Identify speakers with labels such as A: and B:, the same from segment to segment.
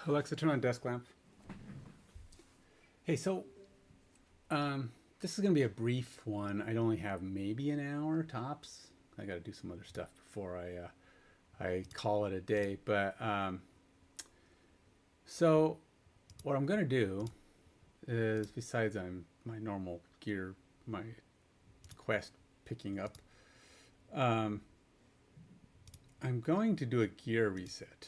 A: Alexa, turn on desk lamp. Hey, so this is gonna be a brief one. I only have maybe an hour tops. I got to do some other stuff before I call it a day. But so what I'm gonna do is, besides my normal gear, my quest picking up, um, I'm going to do a gear reset.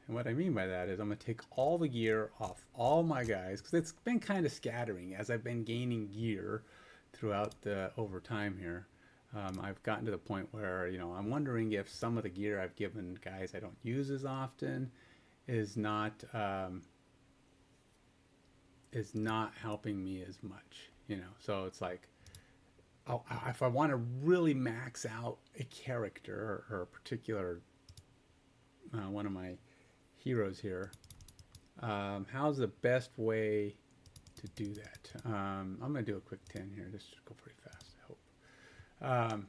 A: And what I mean by that is I'm going to take all the gear off all my guys, because it's been kind of scattering as I've been gaining gear throughout the over time here. I've gotten to the point where, I'm wondering if some of the gear I've given guys I don't use as often is not helping me as much. So it's like, if I want to really max out a character or a particular one of my heroes here, how's the best way to do that? I'm gonna do a quick 10 here, just to go pretty fast, I hope.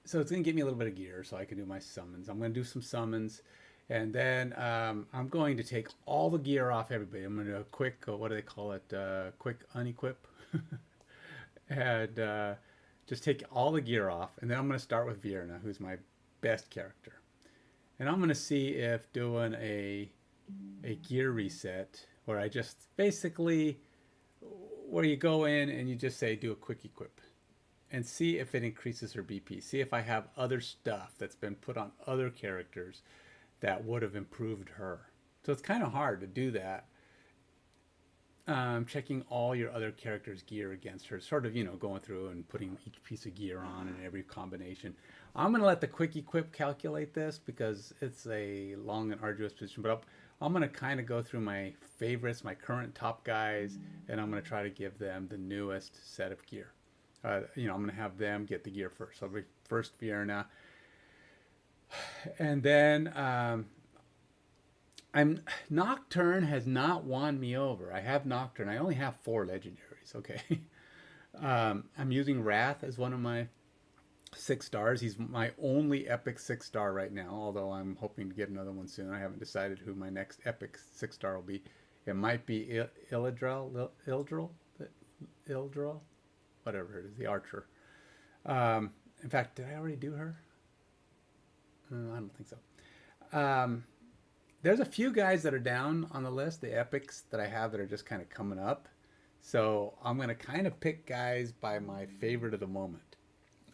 A: So it's gonna give me a little bit of gear so I can do my summons. I'm gonna do some summons, and then I'm going to take all the gear off everybody. I'm gonna do a quick, what do they call it, quick unequip. And just take all the gear off, and then I'm going to start with Vierna, who's my best character. And I'm going to see if doing a gear reset, where I just basically, where you go in and you just say do a quick equip, and see if it increases her BP. See if I have other stuff that's been put on other characters that would have improved her. So it's kind of hard to do that. Checking all your other characters' gear against her, sort of, going through and putting each piece of gear on in every combination. I'm going to let the quick equip calculate this because it's a long and arduous position, but I'm going to kind of go through my favorites, my current top guys, and I'm going to try to give them the newest set of gear. I'm going to have them get the gear first. So I'll be first Vierna, and then Nocturne has not won me over. I have Nocturne. I only have 4 legendaries. Okay. I'm using Wrath as one of my 6 stars. He's my only epic 6 star right now, although I'm hoping to get another one soon. I haven't decided who my next epic 6 star will be. It might be Ildril, whatever it is, the archer. In fact, did I already do her? I don't think so. There's a few guys that are down on the list, the epics that I have that are just kind of coming up. So I'm going to kind of pick guys by my favorite of the moment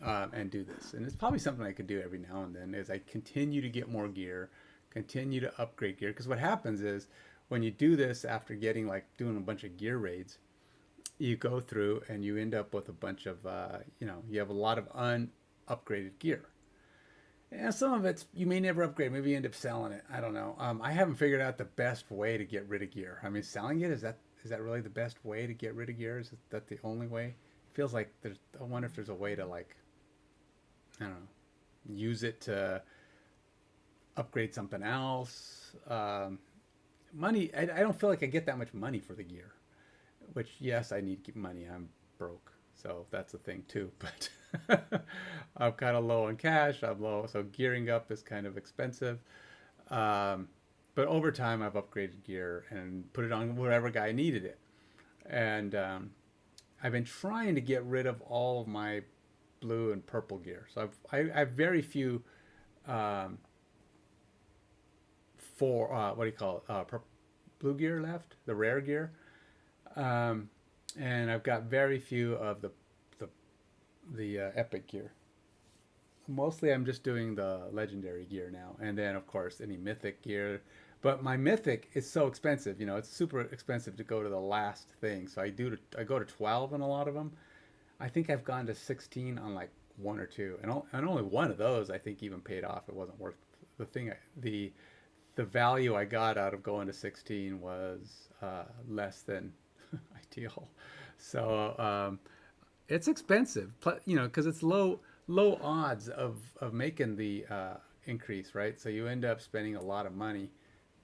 A: and do this. And it's probably something I could do every now and then as I continue to get more gear, continue to upgrade gear. Because what happens is when you do this after doing a bunch of gear raids, you go through and you end up with a bunch of, you have a lot of unupgraded gear. And some of it's you may never upgrade. Maybe you end up selling it. I don't know. I haven't figured out the best way to get rid of gear. I mean, selling it, is that really the best way to get rid of gear? Is that the only way? It feels like I wonder if there's a way to, like, I don't know, use it to upgrade something else. Money, I don't feel like I get that much money for the gear. Which, yes, I need to keep money. I'm broke. So that's a thing too, but I'm kind of low on cash. I'm low, so gearing up is kind of expensive. But over time, I've upgraded gear and put it on whatever guy needed it. And I've been trying to get rid of all of my blue and purple gear. So I have very few blue gear left, the rare gear. And I've got very few of the epic gear. Mostly I'm just doing the legendary gear now, and then of course any mythic gear. But my mythic is so expensive, it's super expensive to go to the last thing. So I go to 12 on a lot of them. I think I've gone to 16 on like 1 or 2, and only one of those I think even paid off. It wasn't worth the thing. The value I got out of going to 16 was less than ideal. So it's expensive, because it's low odds of making the increase, right? So you end up spending a lot of money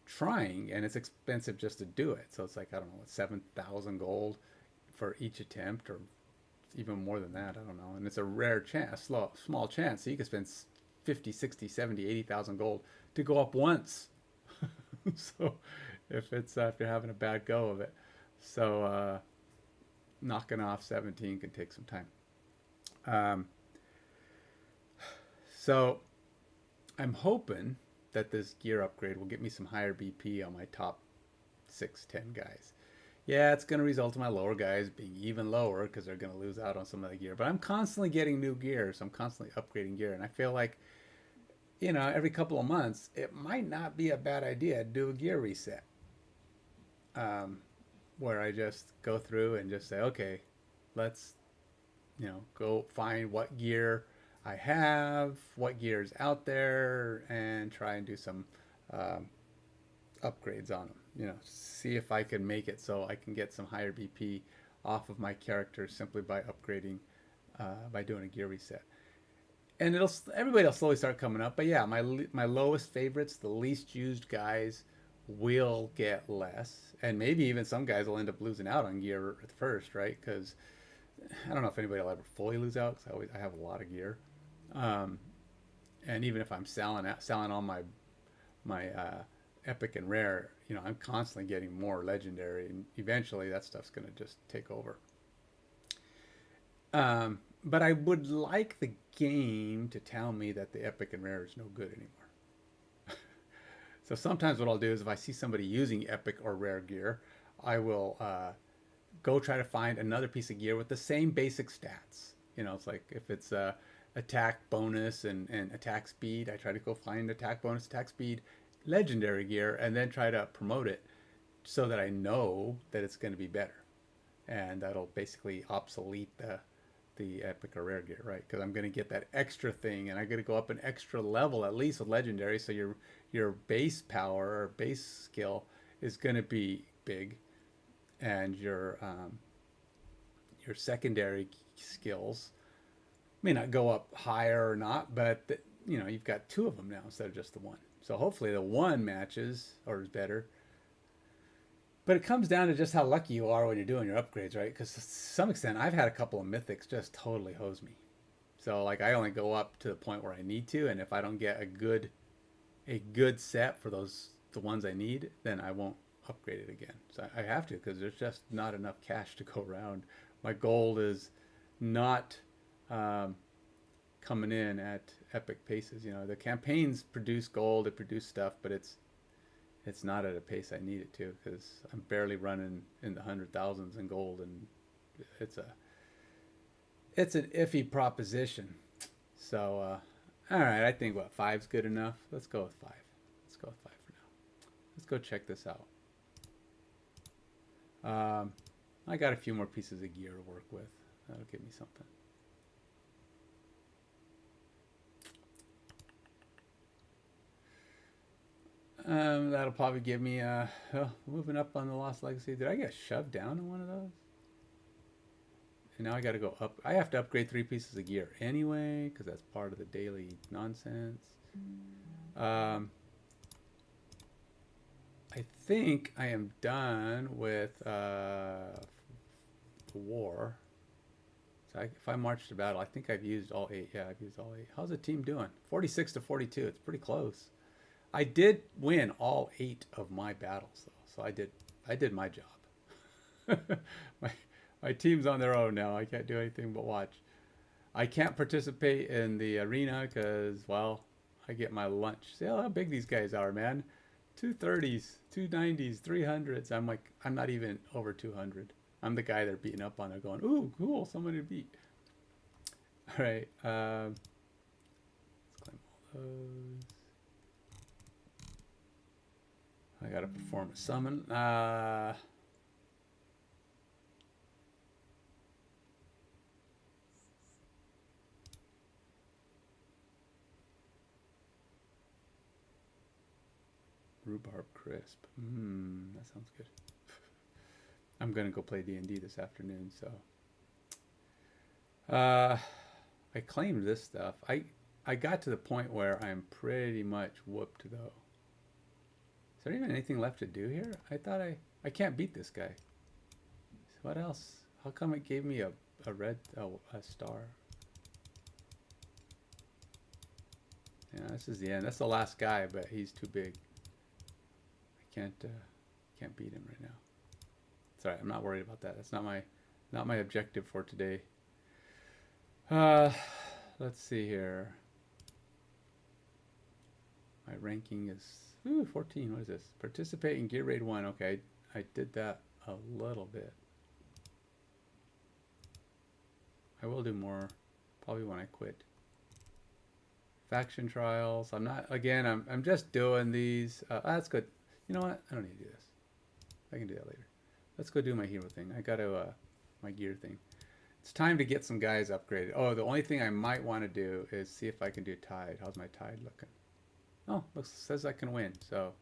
A: trying, and it's expensive just to do it. So it's like, I don't know, 7,000 gold for each attempt, or even more than that, I don't know. And it's a rare chance, small chance. So you could spend 50, 60, 70, 80,000 gold to go up once. So if you're having a bad go of it. So knocking off 17 can take some time. Um, so I'm hoping that this gear upgrade will get me some higher BP on my top 6-10 guys. Yeah, it's going to result in my lower guys being even lower because they're going to lose out on some of the gear. But I'm constantly getting new gear, so I'm constantly upgrading gear. And I feel like, every couple of months, it might not be a bad idea to do a gear reset. Where I just go through and just say, okay, let's, go find what gear I have, what gear is out there, and try and do some upgrades on them. See if I can make it so I can get some higher BP off of my character simply by upgrading, by doing a gear reset. And everybody will slowly start coming up. But yeah, my lowest favorites, the least used guys, will get less, and maybe even some guys will end up losing out on gear at first, right? Because I don't know if anybody will ever fully lose out, because I have a lot of gear, and even if I'm selling all my epic and rare, I'm constantly getting more legendary, and eventually that stuff's going to just take over. But I would like the game to tell me that the epic and rare is no good anymore. So sometimes what I'll do is if I see somebody using epic or rare gear, I will go try to find another piece of gear with the same basic stats. It's like if it's attack bonus and attack speed, I try to go find attack bonus, attack speed, legendary gear, and then try to promote it so that I know that it's going to be better. And that'll basically obsolete the epic or rare gear, right? Because I'm going to get that extra thing, and I'm going to go up an extra level at least with legendary, so your base power or base skill is going to be big, and your secondary skills may not go up higher or not, but you've got two of them now instead of just the one. So hopefully the one matches or is better. But it comes down to just how lucky you are when you're doing your upgrades, right? Because to some extent, I've had a couple of mythics just totally hose me. So like I only go up to the point where I need to, and if I don't get a good set for the ones I need, then I won't upgrade it again. So I have to, because there's just not enough cash to go around. My gold is not coming in at epic paces. The campaigns produce gold, they produce stuff, but it's not at a pace I need it to, because I'm barely running in the 100,000s in gold, and it's an iffy proposition. So all right, I think 5's good enough. Let's go with 5. Let's go with 5 for now. Let's go check this out. I got a few more pieces of gear to work with. That'll give me something. That'll probably give me moving up on the Lost Legacy. Did I get shoved down in one of those? And now I got to go up. I have to upgrade 3 pieces of gear anyway, because that's part of the daily nonsense. I think I am done with the war. So if I march to battle, I think I've used all 8. Yeah, I've used all 8. How's the team doing? 46 to 42. It's pretty close. I did win all 8 of my battles, though. So I did my job. My team's on their own now. I can't do anything but watch. I can't participate in the arena because, well, I get my lunch. See how big these guys are, man. 230s, 290s, 300s. I'm like, I'm not even over 200. I'm the guy they're beating up on. They're going, ooh, cool, somebody to beat. All right. Let's claim all those. I got to perform a summon. Rhubarb crisp. That sounds good. I'm gonna go play D&D this afternoon, so I claimed this stuff. I got to the point where I'm pretty much whooped though. Is there even anything left to do here? I thought I can't beat this guy. So what else? How come it gave me a red a star? Yeah, this is the end. That's the last guy, but he's too big. I can't can't beat him right now. It's all right. I'm not worried about that. That's not my objective for today. Let's see here. My ranking is 14. What is this? Participate in Gear Raid 1. Okay, I did that a little bit. I will do more probably when I quit. Faction trials. I'm not, again, I'm just doing these. That's good. You know what? I don't need to do this. I can do that later. Let's go do my hero thing. I got to, my gear thing. It's time to get some guys upgraded. Oh, the only thing I might want to do is see if I can do Tide. How's my Tide looking? Oh, says I can win. So,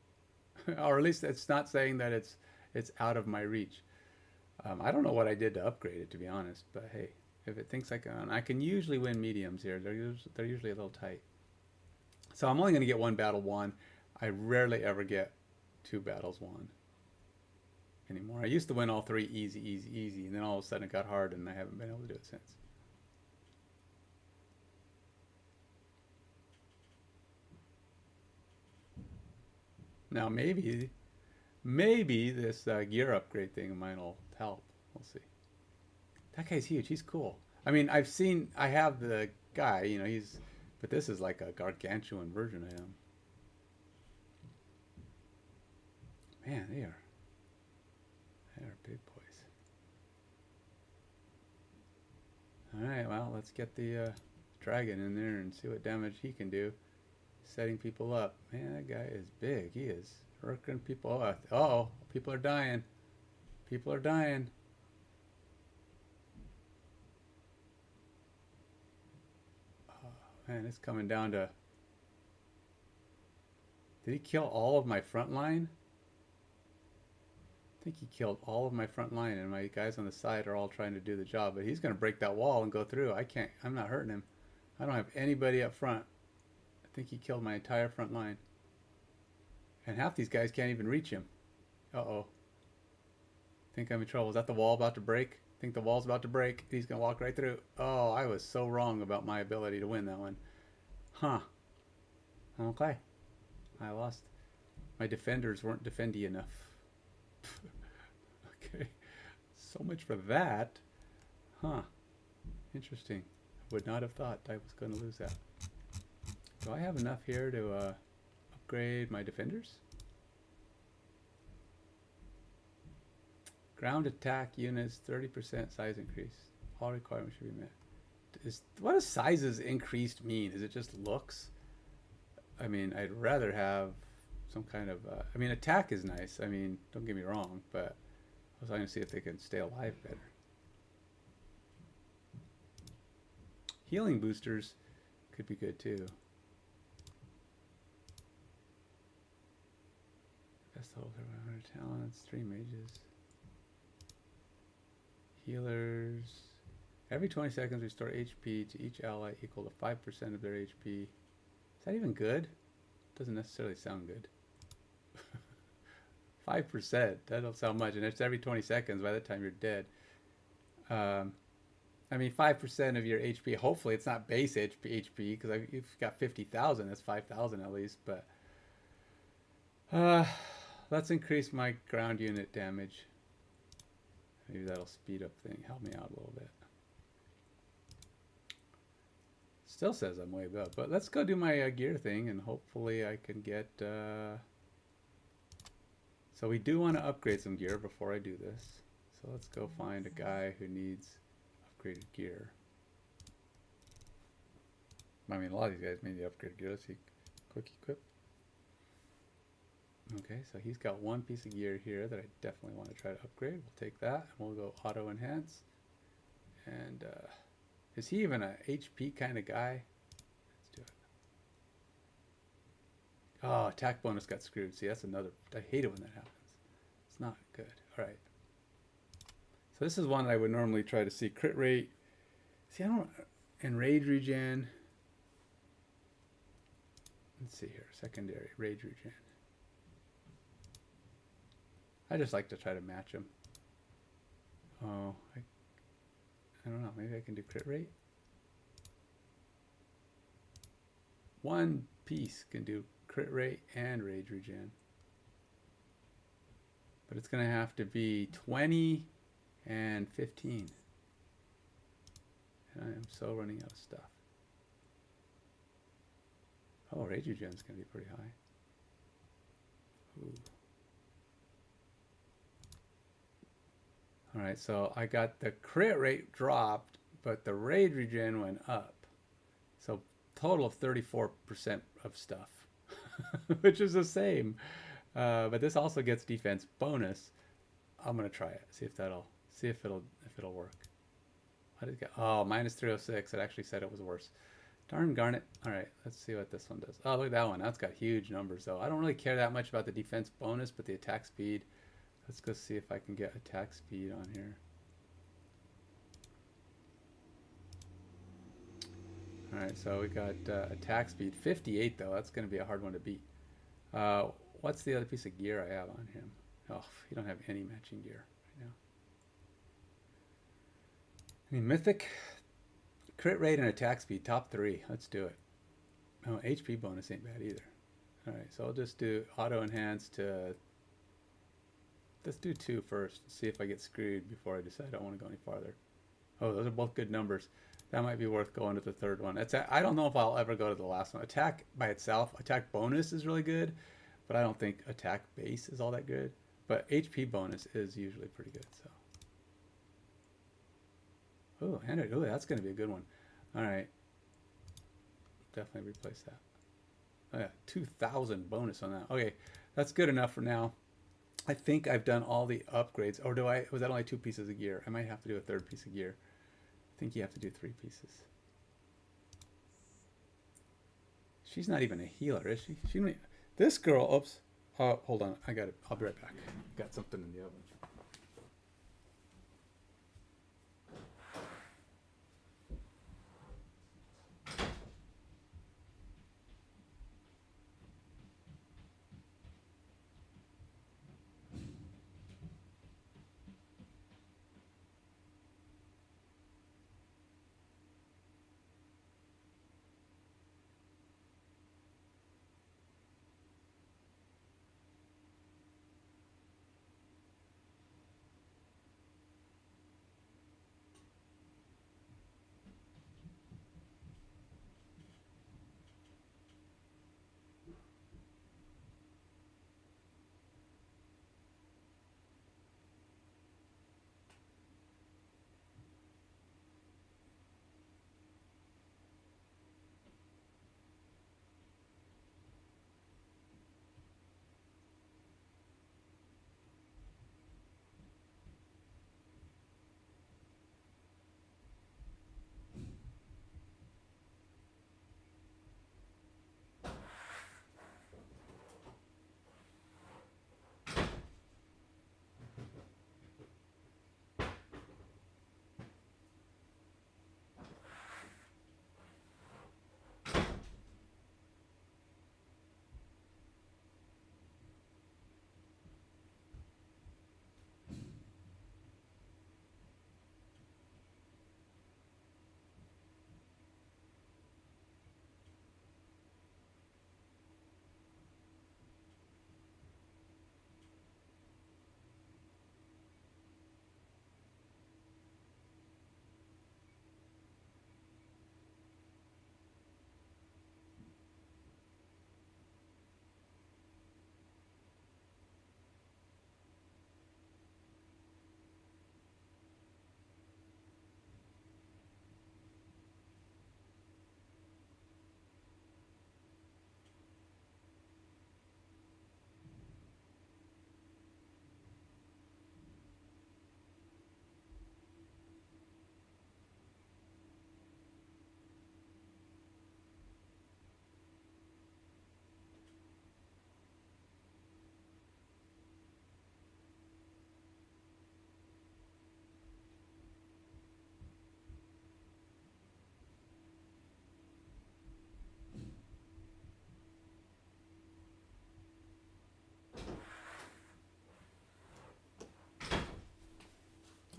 A: or at least it's not saying that it's out of my reach. I don't know what I did to upgrade it, to be honest. But hey, if it thinks I can usually win mediums here. They're usually a little tight. So I'm only going to get one battle won. I rarely ever get 2 battles won anymore. I used to win all 3 easy, and then all of a sudden it got hard, and I haven't been able to do it since. Now maybe this gear upgrade thing of mine will help. We'll see. That guy's huge. He's cool. I mean, I have the guy, you know, but this is like a gargantuan version of him. Man, they are big boys. All right, well, let's get the dragon in there and see what damage he can do. Setting people up. Man, that guy is big. He is working people up. Uh-oh, people are dying. People are dying. Man, it's coming down to... Did he kill all of my front line? I think he killed all of my front line, and my guys on the side are all trying to do the job. But he's going to break that wall and go through. I'm not hurting him. I don't have anybody up front. I think he killed my entire front line. And half these guys can't even reach him. Uh-oh. Think I'm in trouble. Is that the wall about to break? Think the wall's about to break. He's going to walk right through. Oh, I was so wrong about my ability to win that one. Huh. Okay. I lost. My defenders weren't defendy enough. Okay. So much for that. Huh. Interesting. I would not have thought I was going to lose that. Do I have enough here to upgrade my defenders? Ground attack units, 30% size increase. All requirements should be met. What does sizes increased mean? Is it just looks? I mean, I'd rather have some kind of... I mean, attack is nice. I mean, don't get me wrong, but I was trying to see if they can stay alive better. Healing boosters could be good too. Best level 100 talents, 3 mages. Healers. Every 20 seconds restore HP to each ally equal to 5% of their HP. Is that even good? Doesn't necessarily sound good. 5%. That don't sound much, and it's every 20 seconds. By the time you're dead. I mean, 5% of your HP. Hopefully, it's not base HP because if you've got 50,000, that's 5,000 at least. But let's increase my ground unit damage. Maybe that'll speed up thing. Help me out a little bit. Still says I'm way above, but let's go do my gear thing, and hopefully I can get... So we do want to upgrade some gear before I do this. So let's go find a guy who needs upgraded gear. I mean, a lot of these guys may need upgraded gear. Let's see. Quick equip. Okay, so he's got one piece of gear here that I definitely want to try to upgrade. We'll take that, and we'll go auto enhance. And is he even a HP kind of guy? Let's do it. Oh, attack bonus got screwed. See, that's another. I hate it when that happens. It's not good. All right. So this is one that I would normally try to see. Crit rate. See, I don't. And rage regen. Let's see here. Secondary rage regen. I just like to try to match them. Oh, I don't know. Maybe I can do crit rate. One piece can do crit rate and rage regen. but it's going to have to be 20 and 15. And I am so running out of stuff. Oh, rage regen is going to be pretty high. Ooh. All right, so I got the crit rate dropped, but the rage regen went up. So total of 34% of stuff, which is the same. But this also gets defense bonus. I'm gonna try it. See if it'll work. What did it get? Oh, minus 306. It actually said it was worse. Darn garnet. All right, let's see what this one does. Oh, look at that one. That's got huge numbers though. I don't really care that much about the defense bonus, but the attack speed. Let's go see if I can get attack speed on here. All right, so we got attack speed 58 though. That's going to be a hard one to beat. What's the other piece of gear I have on him? Oh, you don't have any matching gear right now. I mean, mythic, crit rate, and attack speed, top 3. Let's do it. Oh, HP bonus ain't bad either. All right, so I'll just do auto enhance to. Let's do 2 first. See if I get screwed before I decide I don't want to go any farther. Oh, those are both good numbers. That might be worth going to the third one. I don't know if I'll ever go to the last one. Attack by itself, attack bonus is really good, but I don't think attack base is all that good. But HP bonus is usually pretty good. So, oh, and oh, that's going to be a good one. All right, definitely replace that. Oh yeah, 2,000 bonus on that. Okay, that's good enough for now. I think I've done all the upgrades, or was that only 2 pieces of gear? I might have to do a 3rd piece of gear. I think you have to do 3 pieces. She's not even a healer, is she? This girl, oops. Oh, hold on. I got it. I'll be right back. Got something in the oven.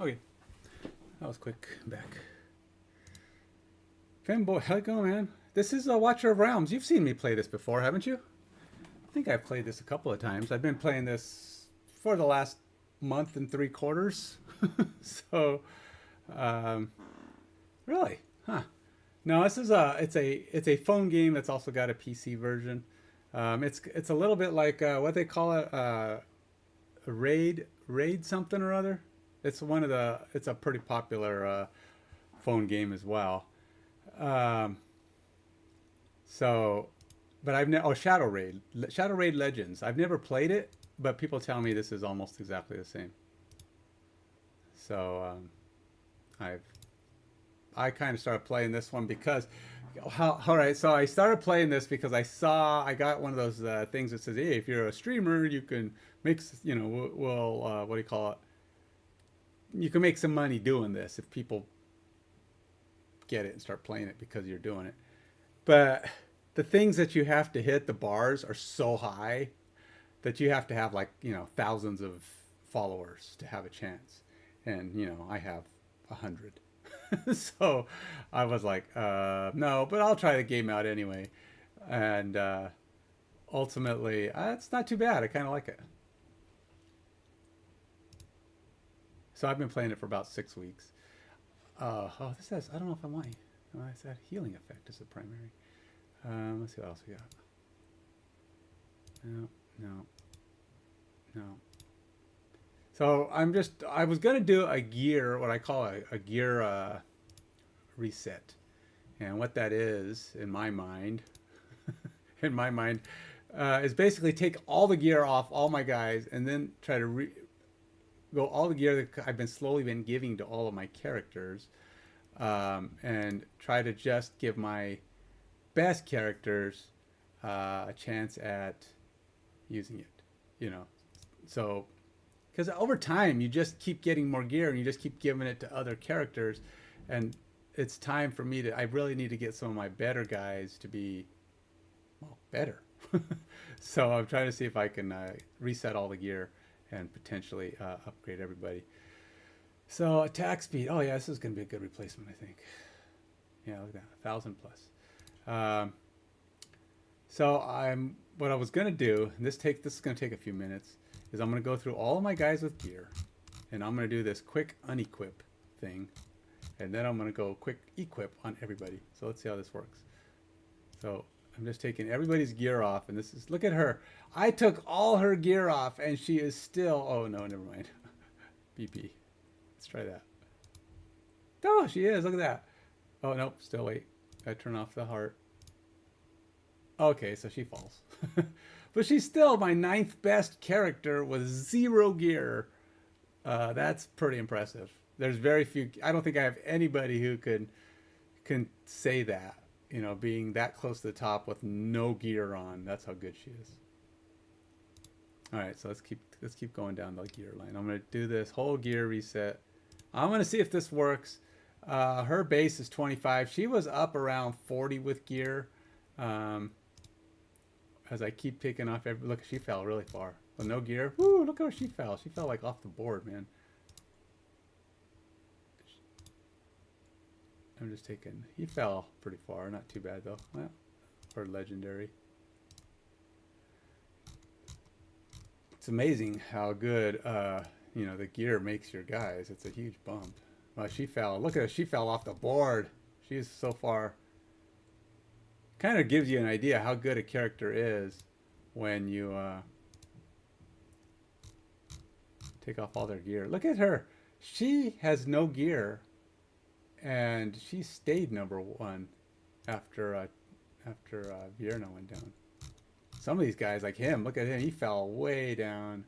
A: Okay, that was quick. Back. Fanboy, how'd it go, man? This is a Watcher of Realms. You've seen me play this before, haven't you? I think I've played this a couple of times. I've been playing this for the last month and 3/4. So, um, really, huh? No, this is it's a phone game that's also got a PC version. It's a little bit like what they call it, a raid something or other. It's a pretty popular phone game as well. Um, so, but Shadow Raid Legends. I've never played it, but people tell me this is almost exactly the same. So I've I kind of started playing this one because, all right. So I started playing this because I got one of those things that says, hey, if you're a streamer, you can make, what do you call it? You can make some money doing this if people get it and start playing it because you're doing it. But the things that you have to hit, the bars are so high that you have to have like, thousands of followers to have a chance. And, I have 100. So I was like, no, but I'll try the game out anyway. And ultimately, it's not too bad. I kind of like it. So I've been playing it for about 6 weeks. This says, I don't know if I want. It's that healing effect is the primary. Let's see what else we got. No, no, no. So I was going to do a gear, what I call a gear reset. And what that is, in my mind, is basically take all the gear off all my guys and then try to go all the gear that I've slowly been giving to all of my characters, and try to just give my best characters a chance at using it, So, because over time you just keep getting more gear and you just keep giving it to other characters, and it's time for me I really need to get some of my better guys to be, well, better. So I'm trying to see if I can reset all the gear and potentially upgrade everybody. So attack speed. Oh yeah, this is going to be a good replacement, I think. Yeah, look at that, 1,000 plus. What I was going to do, and this is going to take a few minutes, is I'm going to go through all of my guys with gear, and I'm going to do this quick unequip thing, and then I'm going to go quick equip on everybody. So let's see how this works. So I'm just taking everybody's gear off, and look at her. I took all her gear off, and she is still, oh no, never mind. BP. Let's try that. Oh, she is, look at that. Oh, nope, still wait. I turn off the heart. Okay, so she falls. But she's still my 9th best character with 0 gear. That's pretty impressive. There's very few, I don't think I have anybody who can say that, being that close to the top with no gear on. That's how good she is. All right, so let's keep going down the gear line. I'm going to do this whole gear reset. I'm going to see if this works. Her base is 25. She was up around 40 with gear. As I keep taking off look, she fell really far. With no gear. Woo, look how she fell. She fell like off the board, man. I'm just taking, he fell pretty far. Not too bad though. Well, for legendary. It's amazing how good, the gear makes your guys. It's a huge bump. Well, she fell. Look at her. She fell off the board. She's so far. Kind of gives you an idea how good a character is when you take off all their gear. Look at her. She has no gear, and she stayed #1 after Vierna went down. Some of these guys, like him, look at him. He fell way down.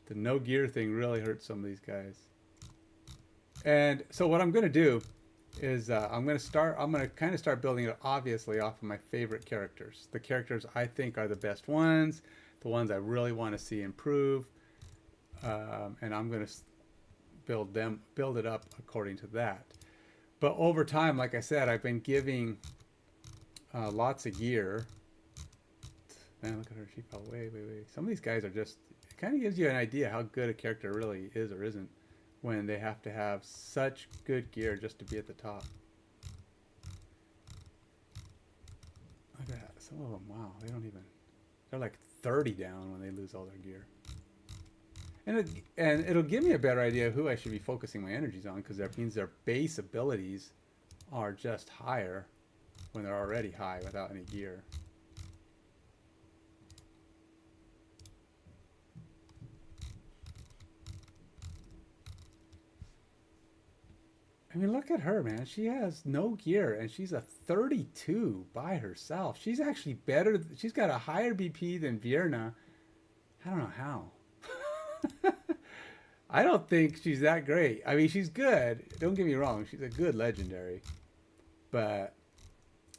A: The no gear thing really hurt some of these guys. And so what I'm going to do is I'm going to kind of start building it obviously off of my favorite characters. The characters I think are the best ones, the ones I really want to see improve. And I'm going to build it up according to that. But over time, like I said, I've been giving lots of gear. Man, look at her. She fell way, way, way. Some of these guys are just, it kind of gives you an idea how good a character really is or isn't when they have to have such good gear just to be at the top. Look at that. Some of them, wow, they're like 30 down when they lose all their gear. and it'll give me a better idea of who I should be focusing my energies on, because that means their base abilities are just higher when they're already high without any gear. I mean, look at her, man. She has no gear, and she's a 32 by herself. She's actually better. She's got a higher BP than Vierna. I don't know how. I don't think she's that great. I mean, she's good. Don't get me wrong. She's a good legendary. But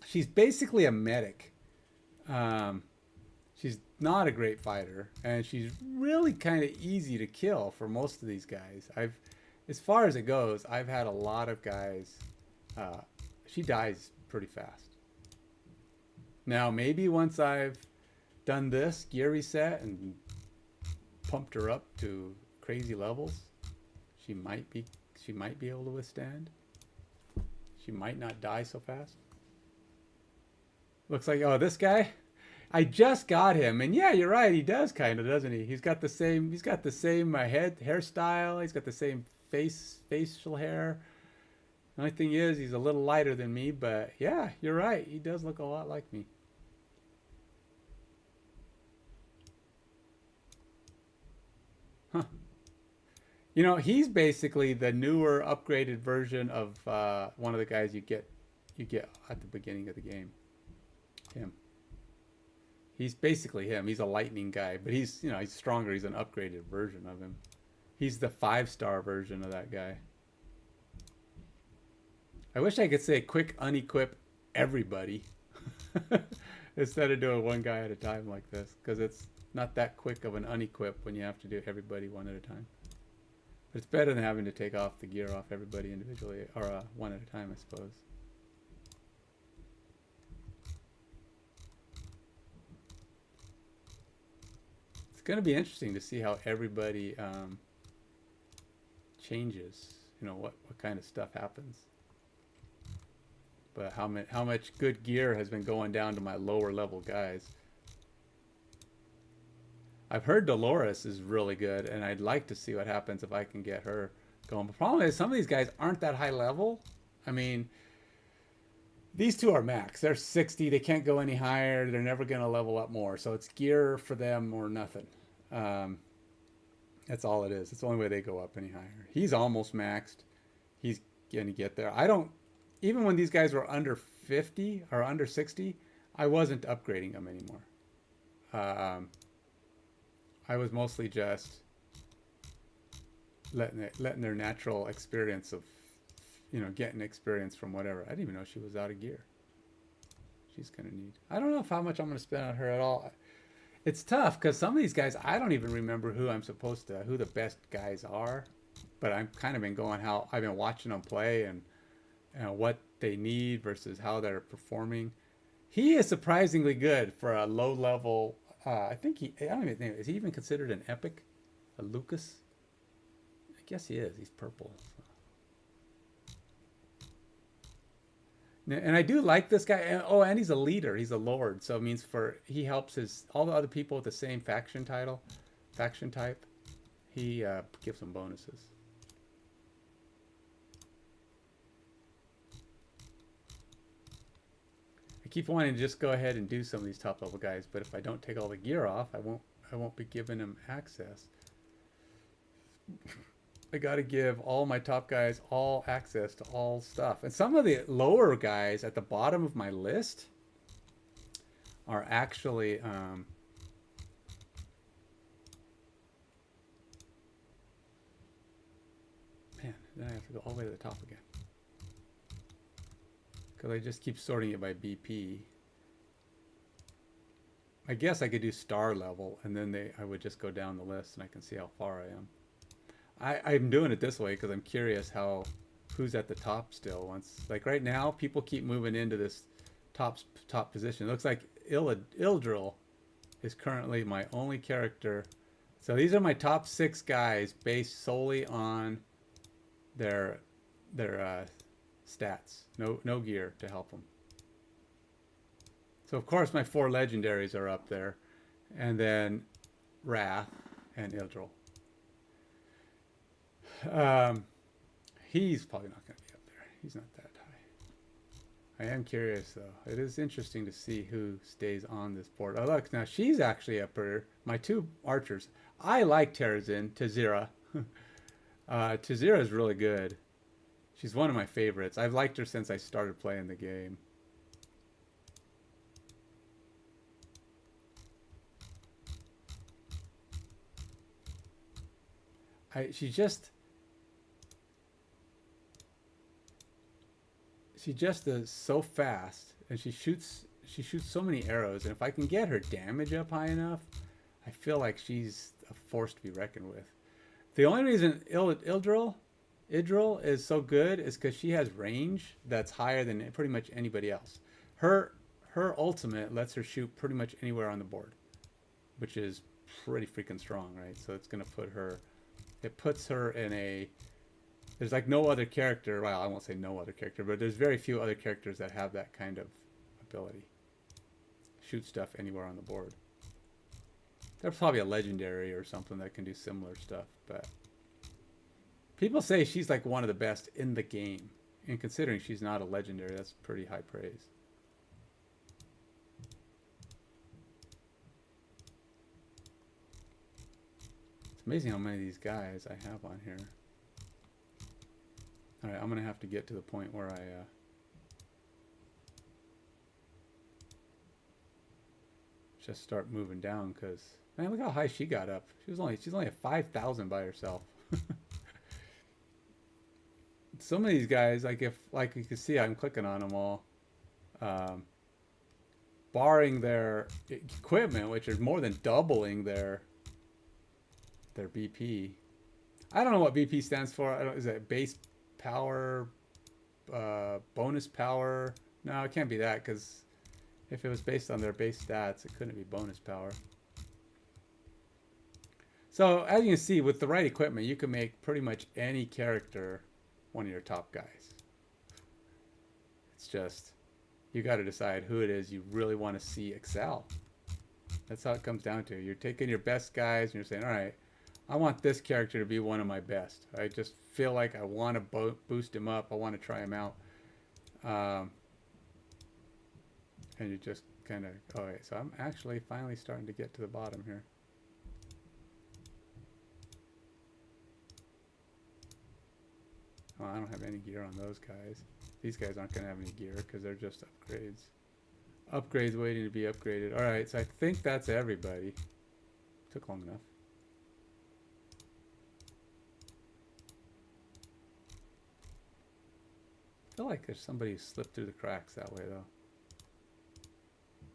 A: she's basically a medic. She's not a great fighter. And she's really kind of easy to kill for most of these guys. As far as it goes, I've had a lot of guys. She dies pretty fast. Now, maybe once I've done this gear reset and pumped her up to crazy levels, she might be able to withstand. She might not die so fast. Looks like, oh, this guy, I just got him, and yeah, you're right, he does kind of, doesn't he? He's got the same hairstyle. He's got the same facial hair. The only thing is, he's a little lighter than me, but yeah, you're right, he does look a lot like me. Huh. You know, he's basically the newer, upgraded version of one of the guys you get at the beginning of the game. Him. He's basically him. He's a lightning guy, but he's stronger. He's an upgraded version of him. He's the 5-star version of that guy. I wish I could say quick unequip everybody instead of doing one guy at a time like this, because it's not that quick of an unequip when you have to do everybody one at a time. But it's better than having to take off the gear off everybody individually, or one at a time, I suppose. It's going to be interesting to see how everybody changes. You know, what kind of stuff happens. But how much good gear has been going down to my lower level guys. I've heard Dolores is really good, and I'd like to see what happens if I can get her going. The problem is some of these guys aren't that high level. I mean, these two are max. They're 60. They can't go any higher. They're never going to level up more. So it's gear for them or nothing. That's all it is. It's the only way they go up any higher. He's almost maxed. He's going to get there. Even when these guys were under 50 or under 60, I wasn't upgrading them anymore. I was mostly just letting their natural experience of, getting experience from whatever. I didn't even know she was out of gear. She's going to need. I don't know how much I'm going to spend on her at all. It's tough because some of these guys, I don't even remember who the best guys are. But I've kind of been going how I've been watching them play and what they need versus how they're performing. He is surprisingly good for a low level. I don't even think, is he even considered an epic? A Lucas? I guess he is. He's purple. So. And I do like this guy. And he's a leader. He's a lord. So it means he helps all the other people with the same faction type. He gives them bonuses. I keep wanting to just go ahead and do some of these top level guys, but if I don't take all the gear off, I won't be giving them access. I got to give all my top guys all access to all stuff. And some of the lower guys at the bottom of my list are actually man, then I have to go all the way to the top again. Because I just keep sorting it by BP. I guess I could do star level, and then I would just go down the list, and I can see how far I am. I'm doing it this way because I'm curious who's at the top still. Like right now, people keep moving into this top position. It looks like Ildril is currently my only character. So these are my top 6 guys based solely on their stats. No gear to help them. So of course my 4 legendaries are up there, and then Wrath and Ildril. He's probably not going to be up there. He's not that high. I am curious though. It is interesting to see who stays on this board. Oh look, now she's actually up there. My two archers. I like Terrazin, Tazira. Tazira is really good. She's one of my favorites. I've liked her since I started playing the game. She just is so fast, and she shoots so many arrows, and if I can get her damage up high enough, I feel like she's a force to be reckoned with. The only reason Idril is so good is because she has range that's higher than pretty much anybody else. Her ultimate lets her shoot pretty much anywhere on the board, which is pretty freaking strong, right? So it's gonna put her, it puts her in a, there's like no other character, well, I won't say no other character, but there's very few other characters that have that kind of ability. Shoot stuff anywhere on the board. There's probably a legendary or something that can do similar stuff, but people say she's like one of the best in the game. And considering she's not a legendary, that's pretty high praise. It's amazing how many of these guys I have on here. All right, I'm going to have to get to the point where I just start moving down, because man, look how high she got up. She's only at 5,000 by herself. Some of these guys, like you can see, I'm clicking on them all. Barring their equipment, which is more than doubling their BP. I don't know what BP stands for. Is it base power, bonus power? No, it can't be that, because if it was based on their base stats, it couldn't be bonus power. So as you can see, with the right equipment, you can make pretty much any character one of your top guys. It's just, you got to decide who it is you really want to see excel. That's how it comes down to. You're taking your best guys and you're saying, all right, I want this character to be one of my best. I just feel like I want to boost him up. I want to try him out. And you just kind of, okay, so I'm actually finally starting to get to the bottom here. Oh, I don't have any gear on those guys. These guys aren't going to have any gear because they're just upgrades. Upgrades waiting to be upgraded. All right, so I think that's everybody. Took long enough. I feel like there's somebody who slipped through the cracks that way, though.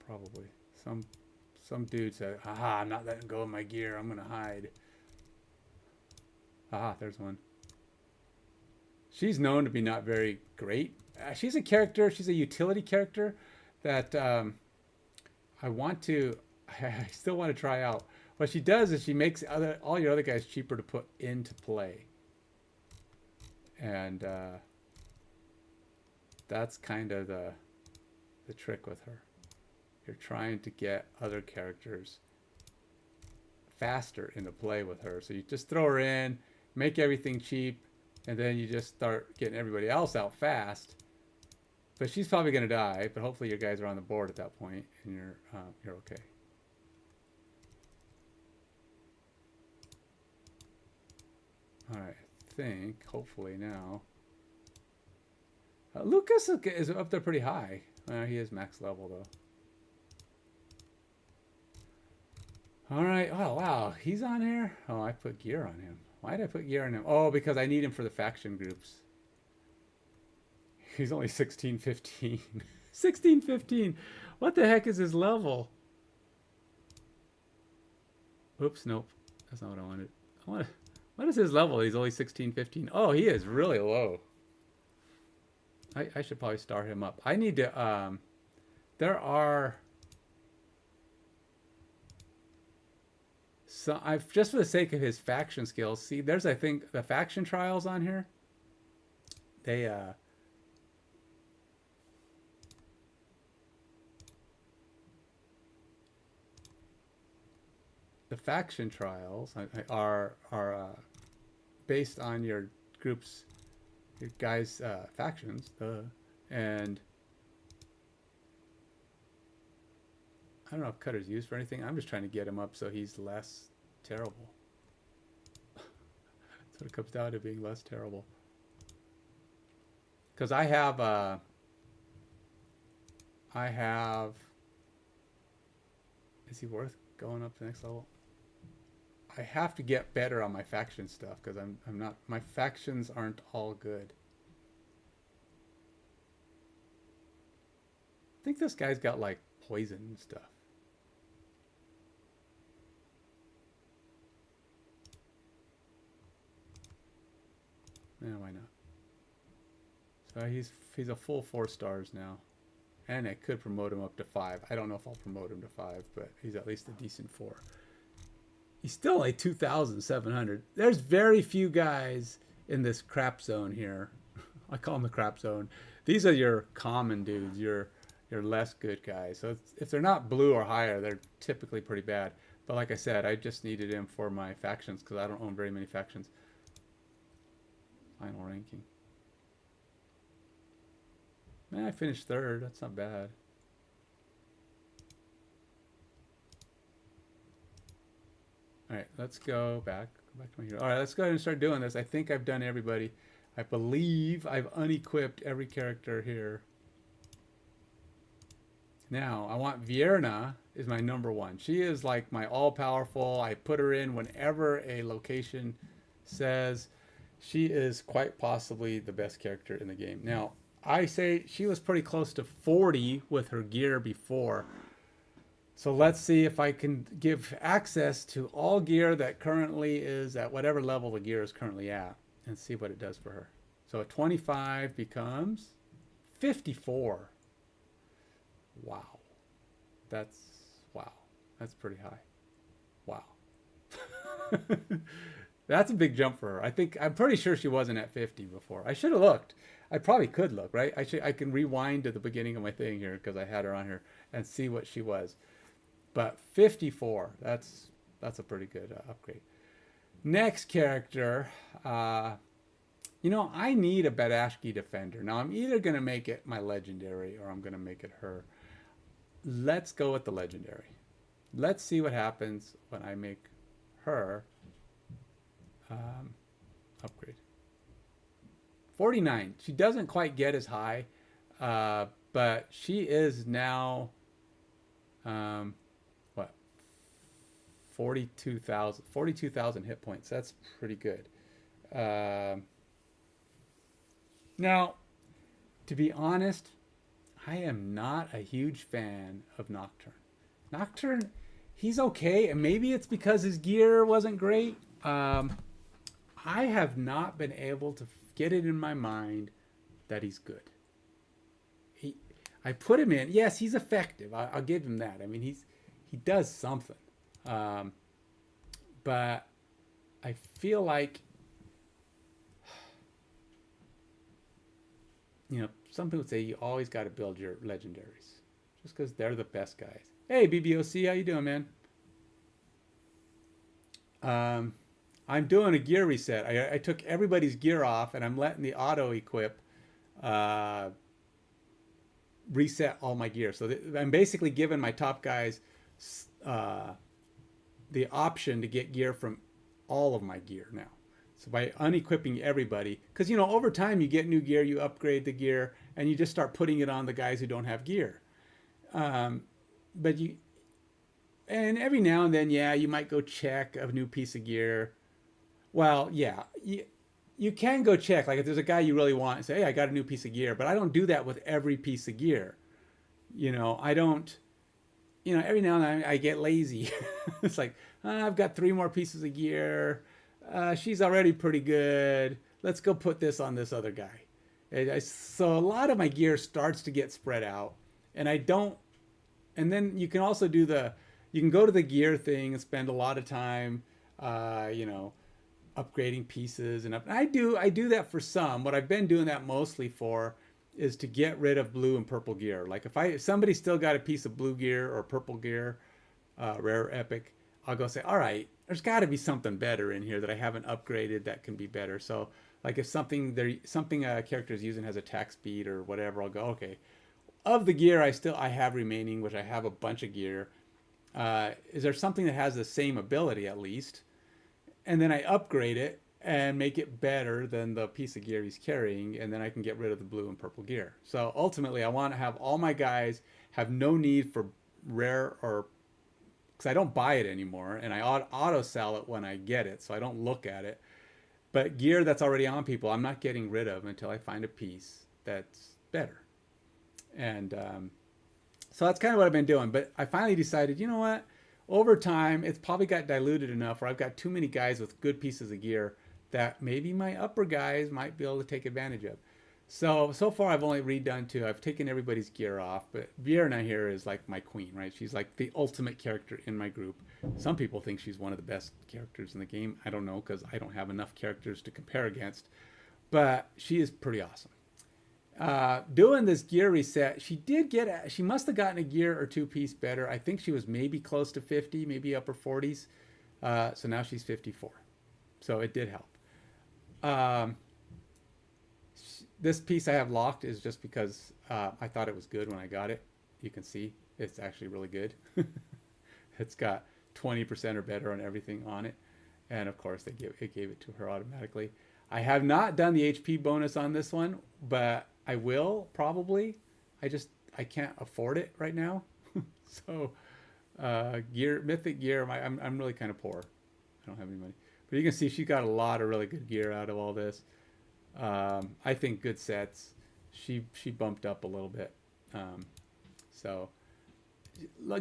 A: Probably. Some dude said, haha, I'm not letting go of my gear. I'm going to hide. Haha, there's one. She's known to be not very great. She's a character, she's a utility character that I still want to try out. What she does is she makes all your other guys cheaper to put into play. And that's kind of the trick with her. You're trying to get other characters faster into play with her. So you just throw her in, make everything cheap, and then you just start getting everybody else out fast. But she's probably going to die, but hopefully your guys are on the board at that point, and you're okay. All right, I think, hopefully now. Lucas is up there pretty high. He is max level, though. All right, oh, wow, he's on here? Oh, I put gear on him. Why did I put gear on him? Oh, because I need him for the faction groups. He's only 1615. 1615. What the heck is his level? Oops, nope. That's not what I wanted. What is his level? He's only 1615. Oh, he is really low. I should probably start him up. I need to, there are... So I've, just for the sake of his faction skills, see, there's, I think, the faction trials on here. They, the faction trials are based on your group's, your guys' factions. And I don't know if Cutter's used for anything. I'm just trying to get him up so he's less terrible. That's what it comes down to, being less terrible. Because I have is he worth going up to the next level? I have to get better on my faction stuff because I'm not, my factions aren't all good. I think this guy's got like poison and stuff. Yeah, why not? So he's a full 4 stars now. And I could promote him up to 5. I don't know if I'll promote him to 5, but he's at least a decent 4. He's still a 2,700. There's very few guys in this crap zone here. I call them the crap zone. These are your common dudes, your less good guys. So if they're not blue or higher, they're typically pretty bad. But like I said, I just needed him for my factions because I don't own very many factions. Final ranking. Man, I finished 3rd. That's not bad. All right, let's go back. Go back to my hero. All right, let's go ahead and start doing this. I think I've done everybody. I believe I've unequipped every character here. Now, I want Vierna is my number 1. She is like my all-powerful. I put her in whenever a location says. She is quite possibly the best character in the game. Now, I say she was pretty close to 40 with her gear before. So let's see if I can give access to all gear that currently is at whatever level the gear is currently at and see what it does for her. So a 25 becomes 54. Wow. That's pretty high. Wow. That's a big jump for her. I'm pretty sure she wasn't at 50 before. I should have looked. I probably could look, right? I can rewind to the beginning of my thing here because I had her on here and see what she was. But 54, that's a pretty good upgrade. Next character, you know, I need a Badashki defender. Now I'm either going to make it my legendary or I'm going to make it her. Let's go with the legendary. Let's see what happens when I make her upgrade. 49. She doesn't quite get as high, but she is now, what, 42,000 hit points. That's pretty good. Now, to be honest, I am not a huge fan of Nocturne. Nocturne, he's okay, and maybe it's because his gear wasn't great. I have not been able to get it in my mind that he's good. I put him in. Yes, he's effective. I'll give him that. I mean, he does something. But I feel like, you know, some people say you always got to build your legendaries just because they're the best guys. Hey, BBOC, how you doing, man? I'm doing a gear reset. I took everybody's gear off, and I'm letting the auto equip reset all my gear. So I'm basically giving my top guys the option to get gear from all of my gear now. So by unequipping everybody, because, you know, over time you get new gear, you upgrade the gear, and you just start putting it on the guys who don't have gear. But and every now and then, yeah, you might go check a new piece of gear. Well, yeah, you can go check. Like if there's a guy you really want and say, hey, I got a new piece of gear. But I don't do that with every piece of gear. You know, I don't, you know, every now and then I get lazy. It's like, I've got 3 more pieces of gear. She's already pretty good. Let's go put this on this other guy. So a lot of my gear starts to get spread out. And I don't, and then you can also do you can go to the gear thing and spend a lot of time, you know, upgrading pieces and I do that for some. What I've been doing that mostly for is to get rid of blue and purple gear. Like if somebody's still got a piece of blue gear or purple gear, rare epic, I'll go say, all right, there's got to be something better in here that I haven't upgraded that can be better. So like if something a character is using has attack speed or whatever, I'll go, okay, of the gear I have remaining, which I have a bunch of gear. Is there something that has the same ability at least? And then I upgrade it and make it better than the piece of gear he's carrying, and then I can get rid of the blue and purple gear. So ultimately, I want to have all my guys have no need for rare or because I don't buy it anymore, and I auto sell it when I get it, so I don't look at it. But gear that's already on people, I'm not getting rid of until I find a piece that's better. And so that's kind of what I've been doing. But I finally decided, you know what? Over time, it's probably got diluted enough where I've got too many guys with good pieces of gear that maybe my upper guys might be able to take advantage of. So far I've only redone two. I've taken everybody's gear off, but Vierna here is like my queen, right? She's like the ultimate character in my group. Some people think she's one of the best characters in the game. I don't know because I don't have enough characters to compare against, but she is pretty awesome. Doing this gear reset, she must have gotten a gear or two piece better. I think she was maybe close to 50, maybe upper 40s. So now she's 54. So it did help. This piece I have locked is just because I thought it was good when I got it. You can see it's actually really good. It's got 20% or better on everything on it. And of course, it gave it to her automatically. I have not done the HP bonus on this one, but I will probably. I can't afford it right now. So mythic gear, I'm really kind of poor. I don't have any money. But you can see she got a lot of really good gear out of all this. I think good sets. She bumped up a little bit. So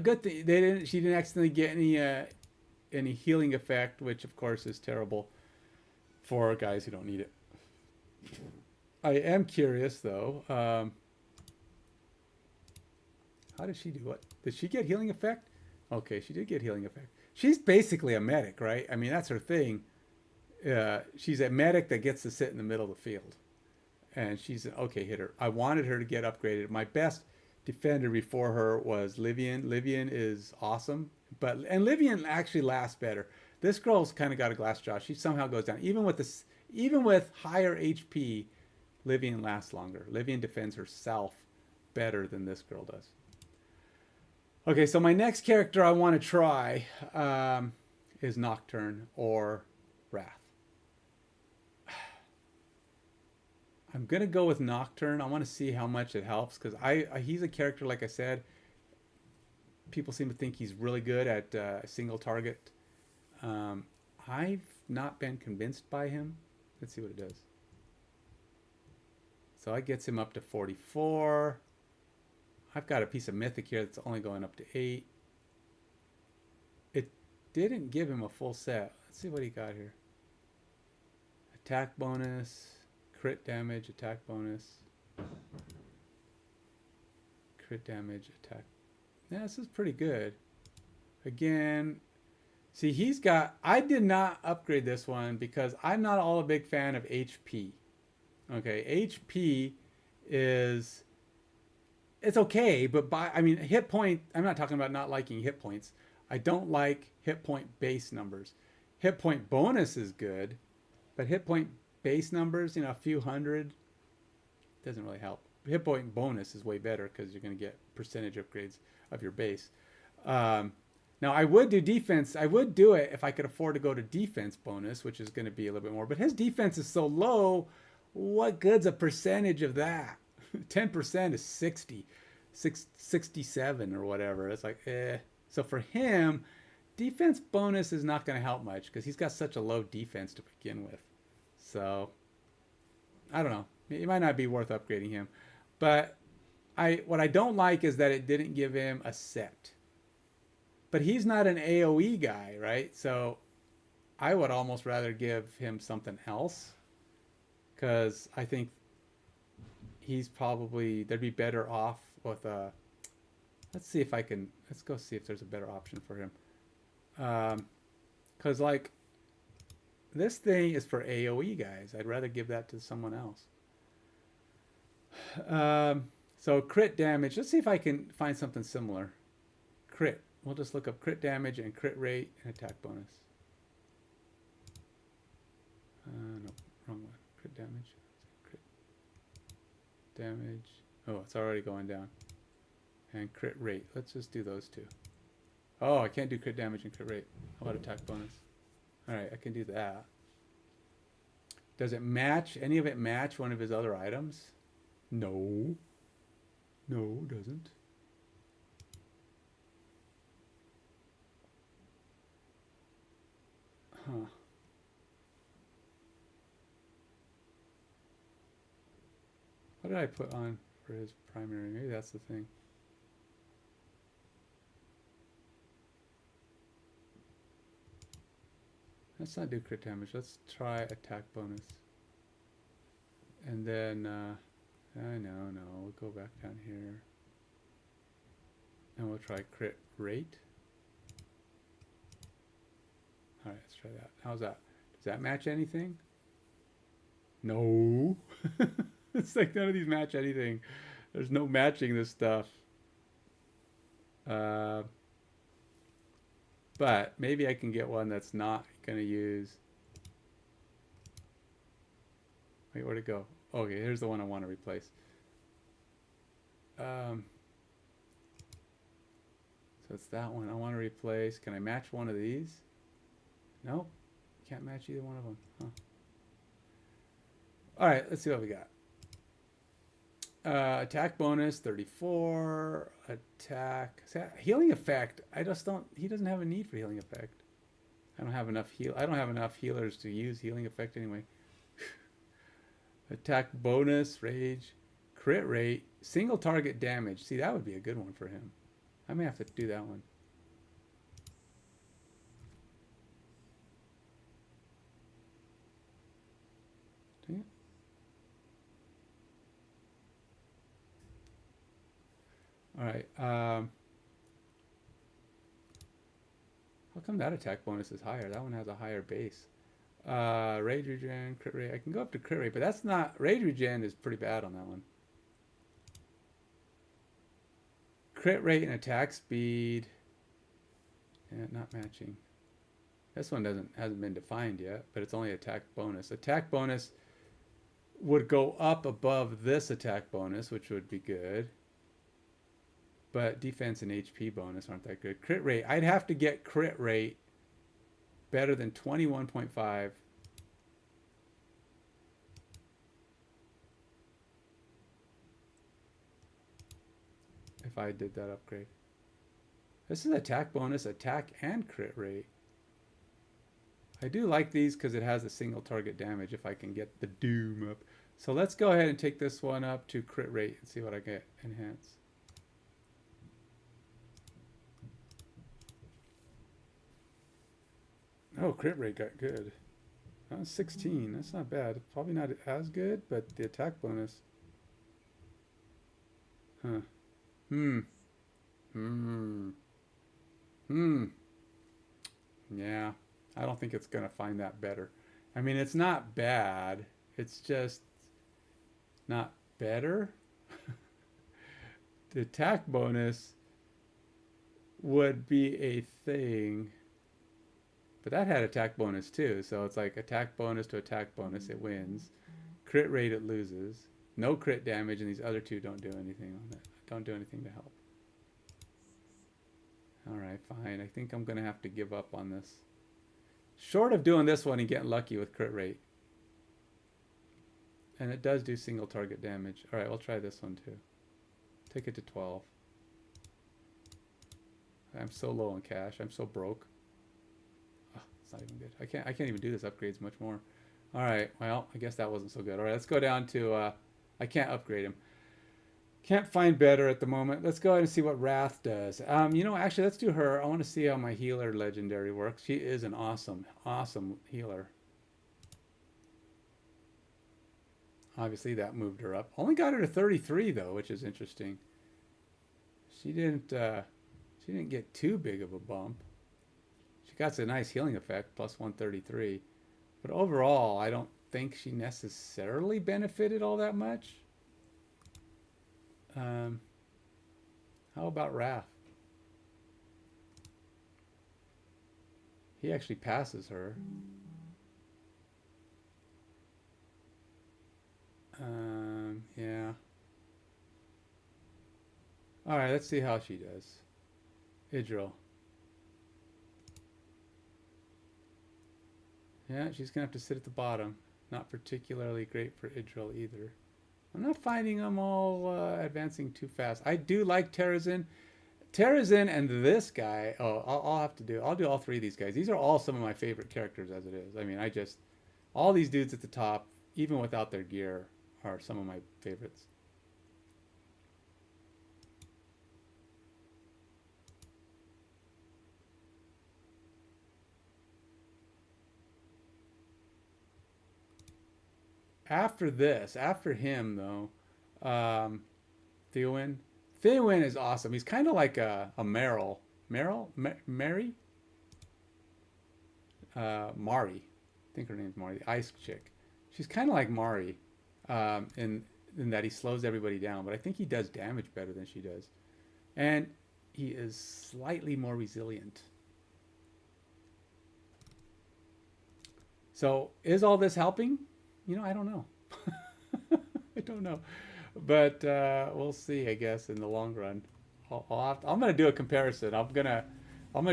A: good thing she didn't accidentally get any healing effect, which of course is terrible for guys who don't need it. I am curious though. How did she do it? Did she get healing effect? Okay, she did get healing effect. She's basically a medic, right? I mean, that's her thing. She's a medic that gets to sit in the middle of the field. And she's an okay hitter. I wanted her to get upgraded. My best defender before her was Livian. Livian is awesome. And Livian actually lasts better. This girl's kind of got a glass jaw. She somehow goes down. Even with higher HP, Livian lasts longer. Livian defends herself better than this girl does. Okay, so my next character I want to try is Nocturne or Wrath. I'm going to go with Nocturne. I want to see how much it helps because he's a character, like I said, people seem to think he's really good at single target. I've not been convinced by him. Let's see what it does. So it gets him up to 44. I've got a piece of mythic here that's only going up to 8. It didn't give him a full set. Let's see what he got here. Attack bonus, crit damage, attack bonus. Crit damage, attack. Yeah, this is pretty good. Again, see, I did not upgrade this one because I'm not all a big fan of HP. Okay, HP it's okay, but hit point, I'm not talking about not liking hit points. I don't like hit point base numbers. Hit point bonus is good, but hit point base numbers, a few hundred, doesn't really help. Hit point bonus is way better because you're going to get percentage upgrades of your base. Now, I would do defense. I would do it if I could afford to go to defense bonus, which is going to be a little bit more. But his defense is so low, what good's a percentage of that? 10% is 67 or whatever. It's like, eh. So for him, defense bonus is not going to help much because he's got such a low defense to begin with. So, I don't know. It might not be worth upgrading him. But what I don't like is that it didn't give him a set. But he's not an AoE guy, right? So I would almost rather give him something else because I think they'd be better off with let's go see if there's a better option for him. Because like this thing is for AoE guys. I'd rather give that to someone else. So crit damage, let's see if I can find something similar. Crit, we'll just look up crit damage and crit rate and attack bonus. damage. Crit damage. Oh, it's already going down. And crit rate. Let's just do those two. Oh, I can't do crit damage and crit rate. How about attack bonus? Alright, I can do that. Does it match, any of it match one of his other items? No. No, it doesn't. Huh. What did I put on for his primary? Maybe that's the thing. Let's not do crit damage. Let's try attack bonus. And then, no, we'll go back down here. And we'll try crit rate. Alright, let's try that. How's that? Does that match anything? No. It's like none of these match anything. There's no matching this stuff. But maybe I can get one that's not going to use... Wait, where'd it go? Okay, here's the one I want to replace. So it's that one I want to replace. Can I match one of these? Nope. Can't match either one of them. Huh. Alright, let's see what we got. Attack bonus 34. Attack healing effect. I just don't. He doesn't have a need for healing effect. I don't have enough healers to use healing effect anyway. Attack bonus, rage, crit rate, single target damage. See, that would be a good one for him. I may have to do that one. Dang it. All right. How come that attack bonus is higher? That one has a higher base. Rage regen, crit rate. I can go up to crit rate, but that's not... Rage regen is pretty bad on that one. Crit rate and attack speed. Yeah, not matching. This one hasn't been defined yet, but it's only attack bonus. Attack bonus would go up above this attack bonus, which would be good. But defense and HP bonus aren't that good. Crit rate. I'd have to get crit rate better than 21.5. If I did that upgrade. This is attack bonus, attack and crit rate. I do like these because it has a single target damage if I can get the doom up. So let's go ahead and take this one up to crit rate and see what I get. Enhance. Oh, crit rate got good. That was 16. That's not bad. Probably not as good, but the attack bonus. Huh. Yeah. I don't think it's going to find that better. I mean, it's not bad. It's just not better. The attack bonus would be a thing. But that had attack bonus too, so it's like attack bonus to attack bonus, it wins. Crit rate, it loses. No crit damage, and these other two don't do anything on that. Don't do anything to help. Alright, fine. I think I'm going to have to give up on this. Short of doing this one and getting lucky with crit rate. And it does do single target damage. Alright, we'll try this one too. Take it to 12. I'm so low on cash. I'm so broke. Not even good. I can't even do this upgrades much more. All right, well, I guess that wasn't so good. All right, let's go down to I can't upgrade him. Can't find better at the moment. Let's go ahead and see what Wrath does. You know, actually, let's do her. I want to see how my healer legendary works. She is an awesome healer. Obviously, that moved her up. Only got her to 33 though, which is interesting. She didn't get too big of a bump. She got a nice healing effect, plus 133. But overall, I don't think she necessarily benefited all that much. How about Wrath? He actually passes her. Yeah. All right, let's see how she does. Idril. Yeah, she's gonna have to sit at the bottom. Not particularly great for Idril either. I'm not finding them all advancing too fast. I do like Terrazin. Terrazin and this guy. Oh, I'll have to do. I'll do all three of these guys. These are all some of my favorite characters as it is. I mean, all these dudes at the top, even without their gear, are some of my favorites. After this, after him though, Theowin. Theowin is awesome. He's kind of like a Meryl. Mary? Mari. I think her name's Mari, the ice chick. She's kind of like Mari in that he slows everybody down, but I think he does damage better than she does. And he is slightly more resilient. So is all this helping? I don't know. I don't know. But we'll see, I guess, in the long run. I'm going to do a comparison. I'm gonna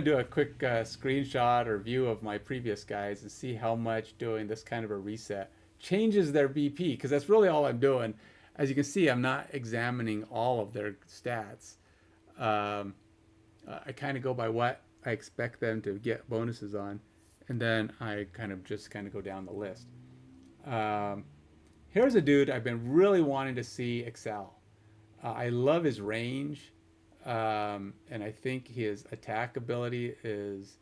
A: do a quick screenshot or view of my previous guys and see how much doing this kind of a reset changes their BP, because that's really all I'm doing. As you can see, I'm not examining all of their stats. I kind of go by what I expect them to get bonuses on, and then I kind of go down the list. Here's a dude I've been really wanting to see excel. I love his range, and I think his attack ability is.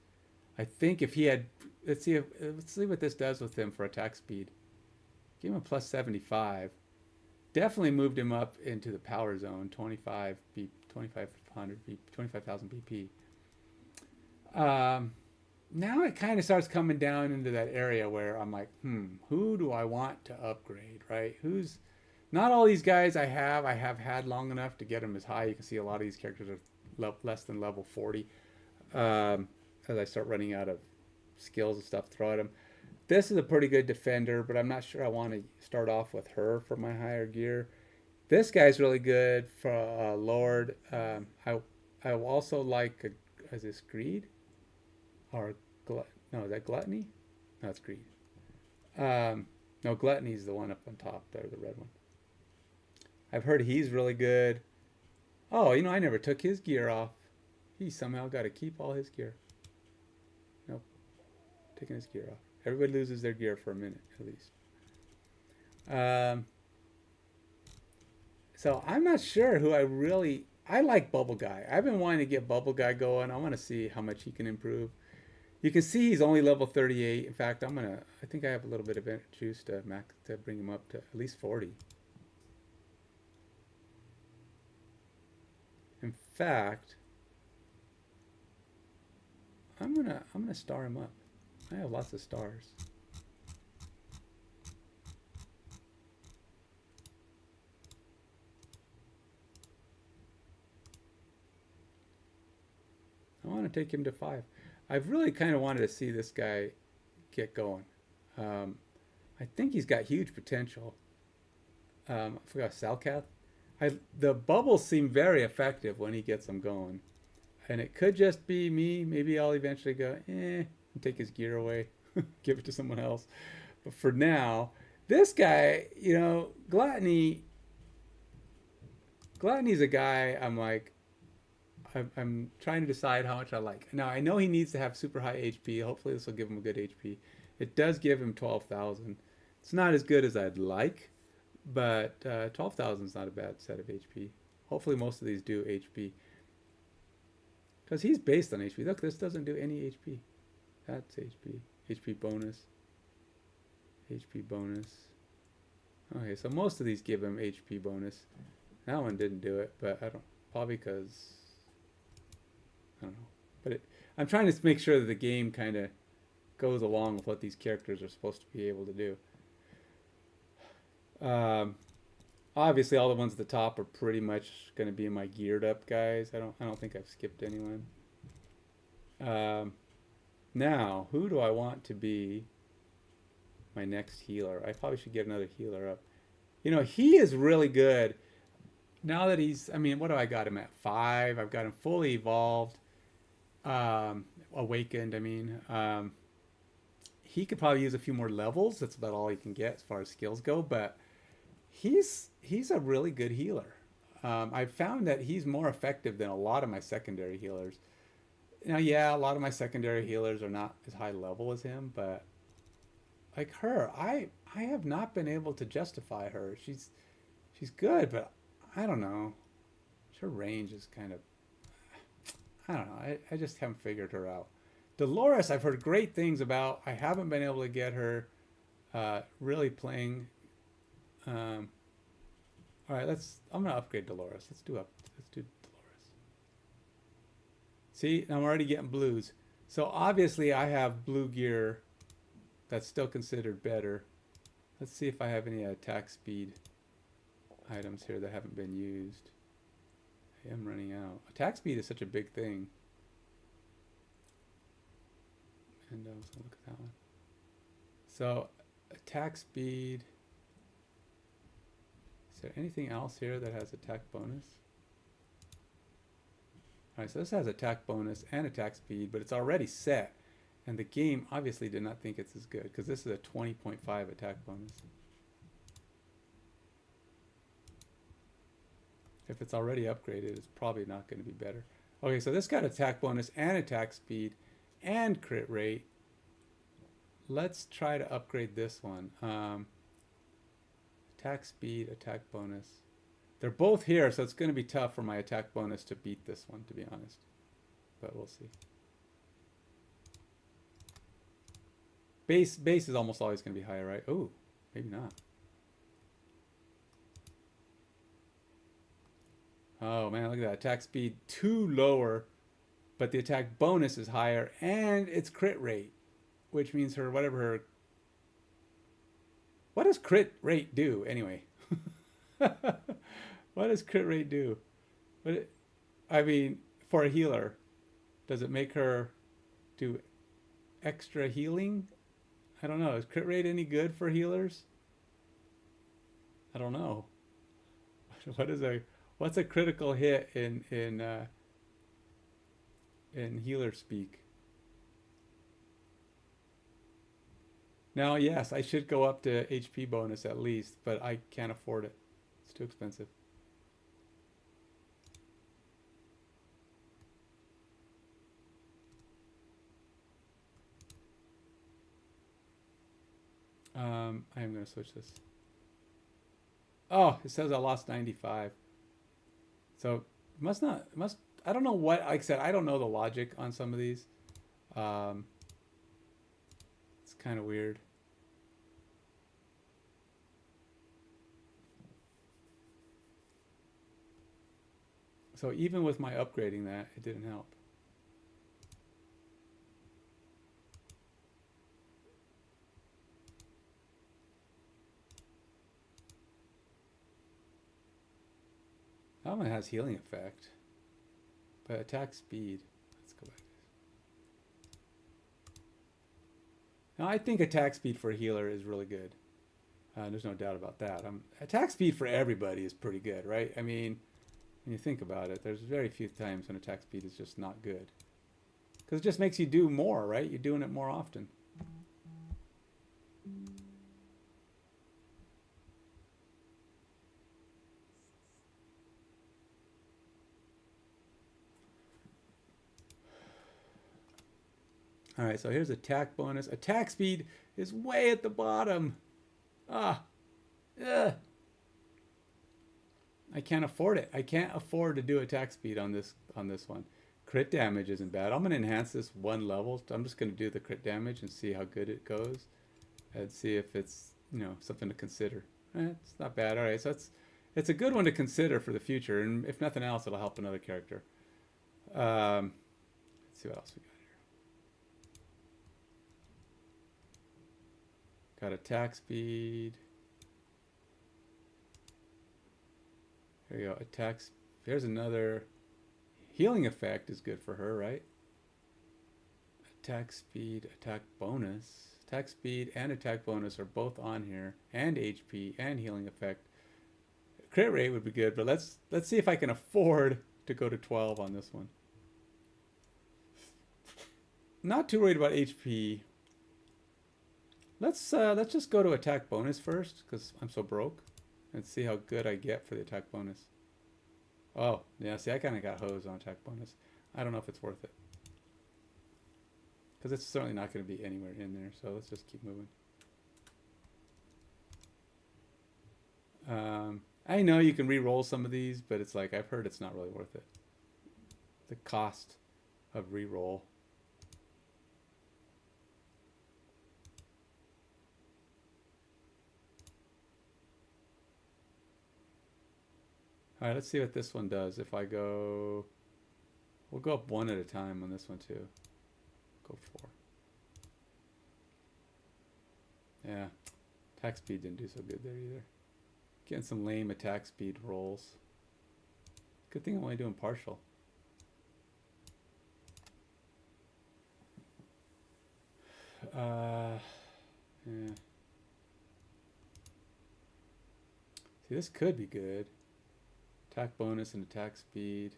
A: I think if he had, let's see what this does with him for attack speed. Give him a plus 75. Definitely moved him up into the power zone, 25,000 BP. Now it kind of starts coming down into that area where I'm like, who do I want to upgrade, right? Not all these guys I have had long enough to get them as high. You can see a lot of these characters are less than level 40. As I start running out of skills and stuff to throw at them. This is a pretty good defender, but I'm not sure I want to start off with her for my higher gear. This guy's really good for Lord. I also like, is this Greed? Or, no, is that Gluttony? No, it's Greed. No, Gluttony's the one up on top there, the red one. I've heard he's really good. Oh, I never took his gear off. He somehow got to keep all his gear. Nope. Taking his gear off. Everybody loses their gear for a minute, at least. So I'm not sure who I like Bubble Guy. I've been wanting to get Bubble Guy going. I want to see how much he can improve. You can see he's only level 38. In fact, I think I have a little bit of juice to bring him up to at least 40. In fact, I'm gonna star him up. I have lots of stars. I want to take him to 5. I've really kind of wanted to see this guy get going. I think he's got huge potential. I forgot Salcath. The bubbles seem very effective when he gets them going. And it could just be me. Maybe I'll eventually go, and take his gear away. Give it to someone else. But for now, this guy, Gluttony's a guy I'm trying to decide how much I like. Now, I know he needs to have super high HP. Hopefully this will give him a good HP. It does give him 12,000. It's not as good as I'd like, but 12,000 is not a bad set of HP. Hopefully most of these do HP. Because he's based on HP. Look, this doesn't do any HP. That's HP. HP bonus. HP bonus. Okay, so most of these give him HP bonus. That one didn't do it, but probably because, I don't know. But I'm trying to make sure that the game kind of goes along with what these characters are supposed to be able to do. Obviously, all the ones at the top are pretty much going to be my geared up guys. I don't think I've skipped anyone. Now, who do I want to be my next healer? I probably should get another healer up. You know, he is really good. Now that he's, I mean, what do I got him at? 5. I've got him fully evolved, awakened. I mean, he could probably use a few more levels. That's about all he can get as far as skills go. But he's a really good healer. I've found that he's more effective than a lot of my secondary healers. Now, yeah, a lot of my secondary healers are not as high level as him, but like her, I have not been able to justify her. She's good, but I don't know. Her range is kind of, I don't know. I just haven't figured her out. Dolores, I've heard great things about. I haven't been able to get her really playing. All right, I'm gonna upgrade Dolores. Let's do Dolores. See, I'm already getting blues. So obviously I have blue gear that's still considered better. Let's see if I have any attack speed items here that haven't been used. I am running out. Attack speed is such a big thing. And I was gonna look at that one. So attack speed. Is there anything else here that has attack bonus? Alright, so this has attack bonus and attack speed, but it's already set. And the game obviously did not think it's as good, because this is a 20.5 attack bonus. If it's already upgraded, it's probably not going to be better. Okay, so this got attack bonus and attack speed and crit rate. Let's try to upgrade this one. Attack speed, attack bonus. They're both here, so it's going to be tough for my attack bonus to beat this one, to be honest. But we'll see. Base is almost always going to be higher, right? Oh, maybe not. Oh man, look at that. Attack speed 2 lower, but the attack bonus is higher, and it's crit rate, which means her, whatever her... What does crit rate do, anyway? What does crit rate do? I mean, for a healer, does it make her do extra healing? I don't know. Is crit rate any good for healers? I don't know. What's a critical hit in healer speak? Now, yes, I should go up to HP bonus at least, but I can't afford it. It's too expensive. I am going to switch this. Oh, it says I lost 95. So I don't know what, like I said, I don't know the logic on some of these. It's kind of weird. So even with my upgrading that, it didn't help. That one has healing effect, but attack speed. Let's go back. Now I think attack speed for a healer is really good. There's no doubt about that. Attack speed for everybody is pretty good, right? I mean, when you think about it, there's very few times when attack speed is just not good. Because it just makes you do more, right? You're doing it more often. All right, so here's attack bonus. Attack speed is way at the bottom. I can't afford it. I can't afford to do attack speed on this one. Crit damage isn't bad. I'm going to enhance this 1 level. I'm just going to do the crit damage and see how good it goes, and see if it's, you know, something to consider. It's not bad. All right, so it's a good one to consider for the future, and if nothing else, it'll help another character. Let's see what else we got. Got attack speed. There you go. Attacks. There's another healing effect is good for her, right? Attack speed, attack bonus. Attack speed and attack bonus are both on here, and HP and healing effect. Crit rate would be good, but let's see if I can afford to go to 12 on this one. Not too worried about HP. Let's just go to attack bonus first, because I'm so broke, and see how good I get for the attack bonus. Oh, yeah, see, I kind of got hosed on attack bonus. I don't know if it's worth it. Because it's certainly not going to be anywhere in there, so let's just keep moving. I know you can re-roll some of these, but it's like, I've heard it's not really worth it. The cost of re-roll. All right, let's see what this one does. If I go, we'll go up one at a time on this one too. Go 4. Yeah, attack speed didn't do so good there either. Getting some lame attack speed rolls. Good thing I'm only doing partial. Yeah. See, this could be good. Attack bonus and attack speed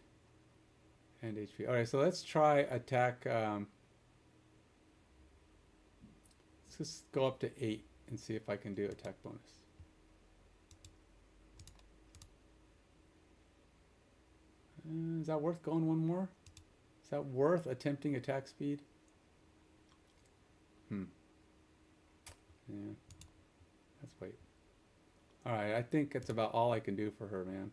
A: and HP. All right, so let's try attack. Let's just go up to 8 and see if I can do attack bonus. Is that worth going one more? Is that worth attempting attack speed? Yeah. Let's wait. All right, I think that's about all I can do for her, man.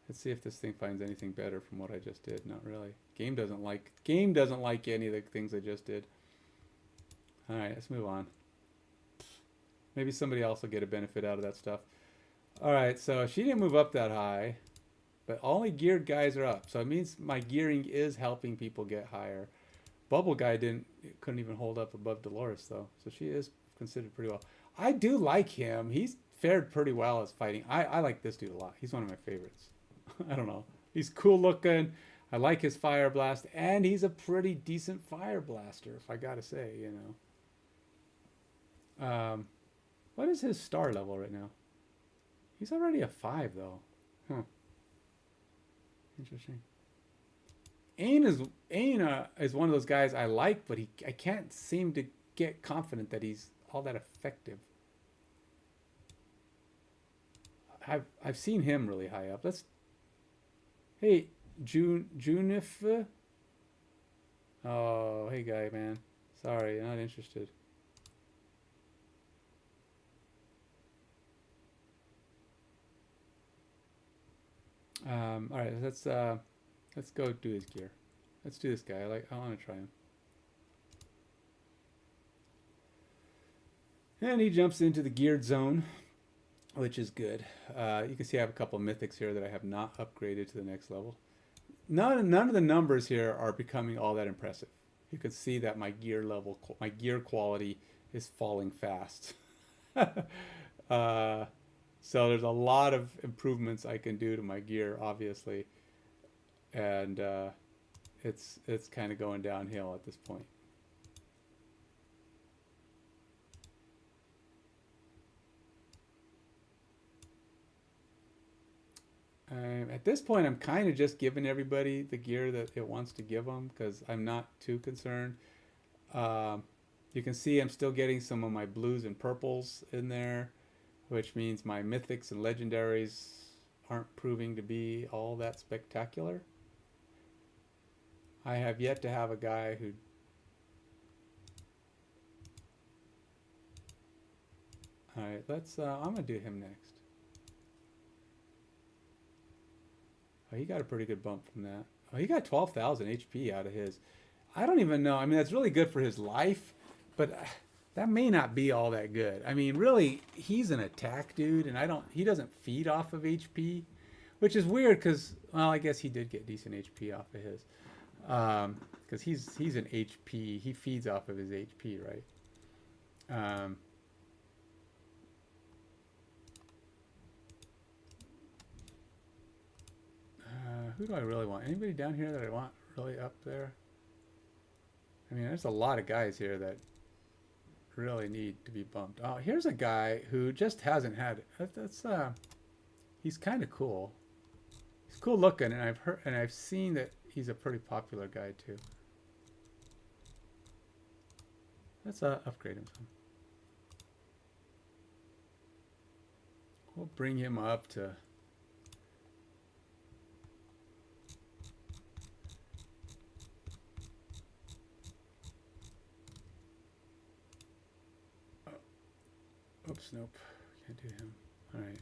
A: Let's see if this thing finds anything better from what I just did. Not really. Game doesn't like any of the things I just did. All right, let's move on. Maybe somebody else will get a benefit out of that stuff. All right, so she didn't move up that high, but only geared guys are up. So it means my gearing is helping people get higher. Bubble guy couldn't even hold up above Dolores though. So she is considered pretty well. I do like him. He's fared pretty well as fighting. I like this dude a lot. He's one of my favorites. I don't know. He's cool looking. I like his fire blast, and he's a pretty decent fire blaster, if I gotta say, you know. What is his star level right now? He's already a 5 though. Huh. Interesting. Ain is one of those guys I like, but I can't seem to get confident that he's all that effective. I've seen him really high up. Hey, Junif. Oh, hey guy, man. Sorry, not interested. All right, let's go do his gear. Let's do this guy. I want to try him. And he jumps into the geared zone, which is good. You can see I have a couple of mythics here that I have not upgraded to the next level. None of the numbers here are becoming all that impressive. You can see that my gear level, my gear quality is falling fast. So there's a lot of improvements I can do to my gear, obviously, and it's kind of going downhill at this point. At this point, I'm kind of just giving everybody the gear that it wants to give them because I'm not too concerned. You can see I'm still getting some of my blues and purples in there, which means my mythics and legendaries aren't proving to be all that spectacular. I have yet to have a guy who... Alright, I'm going to do him next. Oh, he got a pretty good bump from that. Oh, he got 12,000 HP out of his. I don't even know. I mean, that's really good for his life, but that may not be all that good. I mean, really, he's an attack dude, and he doesn't feed off of HP, which is weird because, well, I guess he did get decent HP off of his. Because he's an HP. He feeds off of his HP, right? Who do I really want? Anybody down here that I want really up there? I mean, there's a lot of guys here that really need to be bumped. Oh, here's a guy who just hasn't had it. he's kind of cool. He's cool looking, and I've heard and I've seen that he's a pretty popular guy too. Let's upgrade him some. We'll bring him up to. Oops, nope. Can't do him. All right.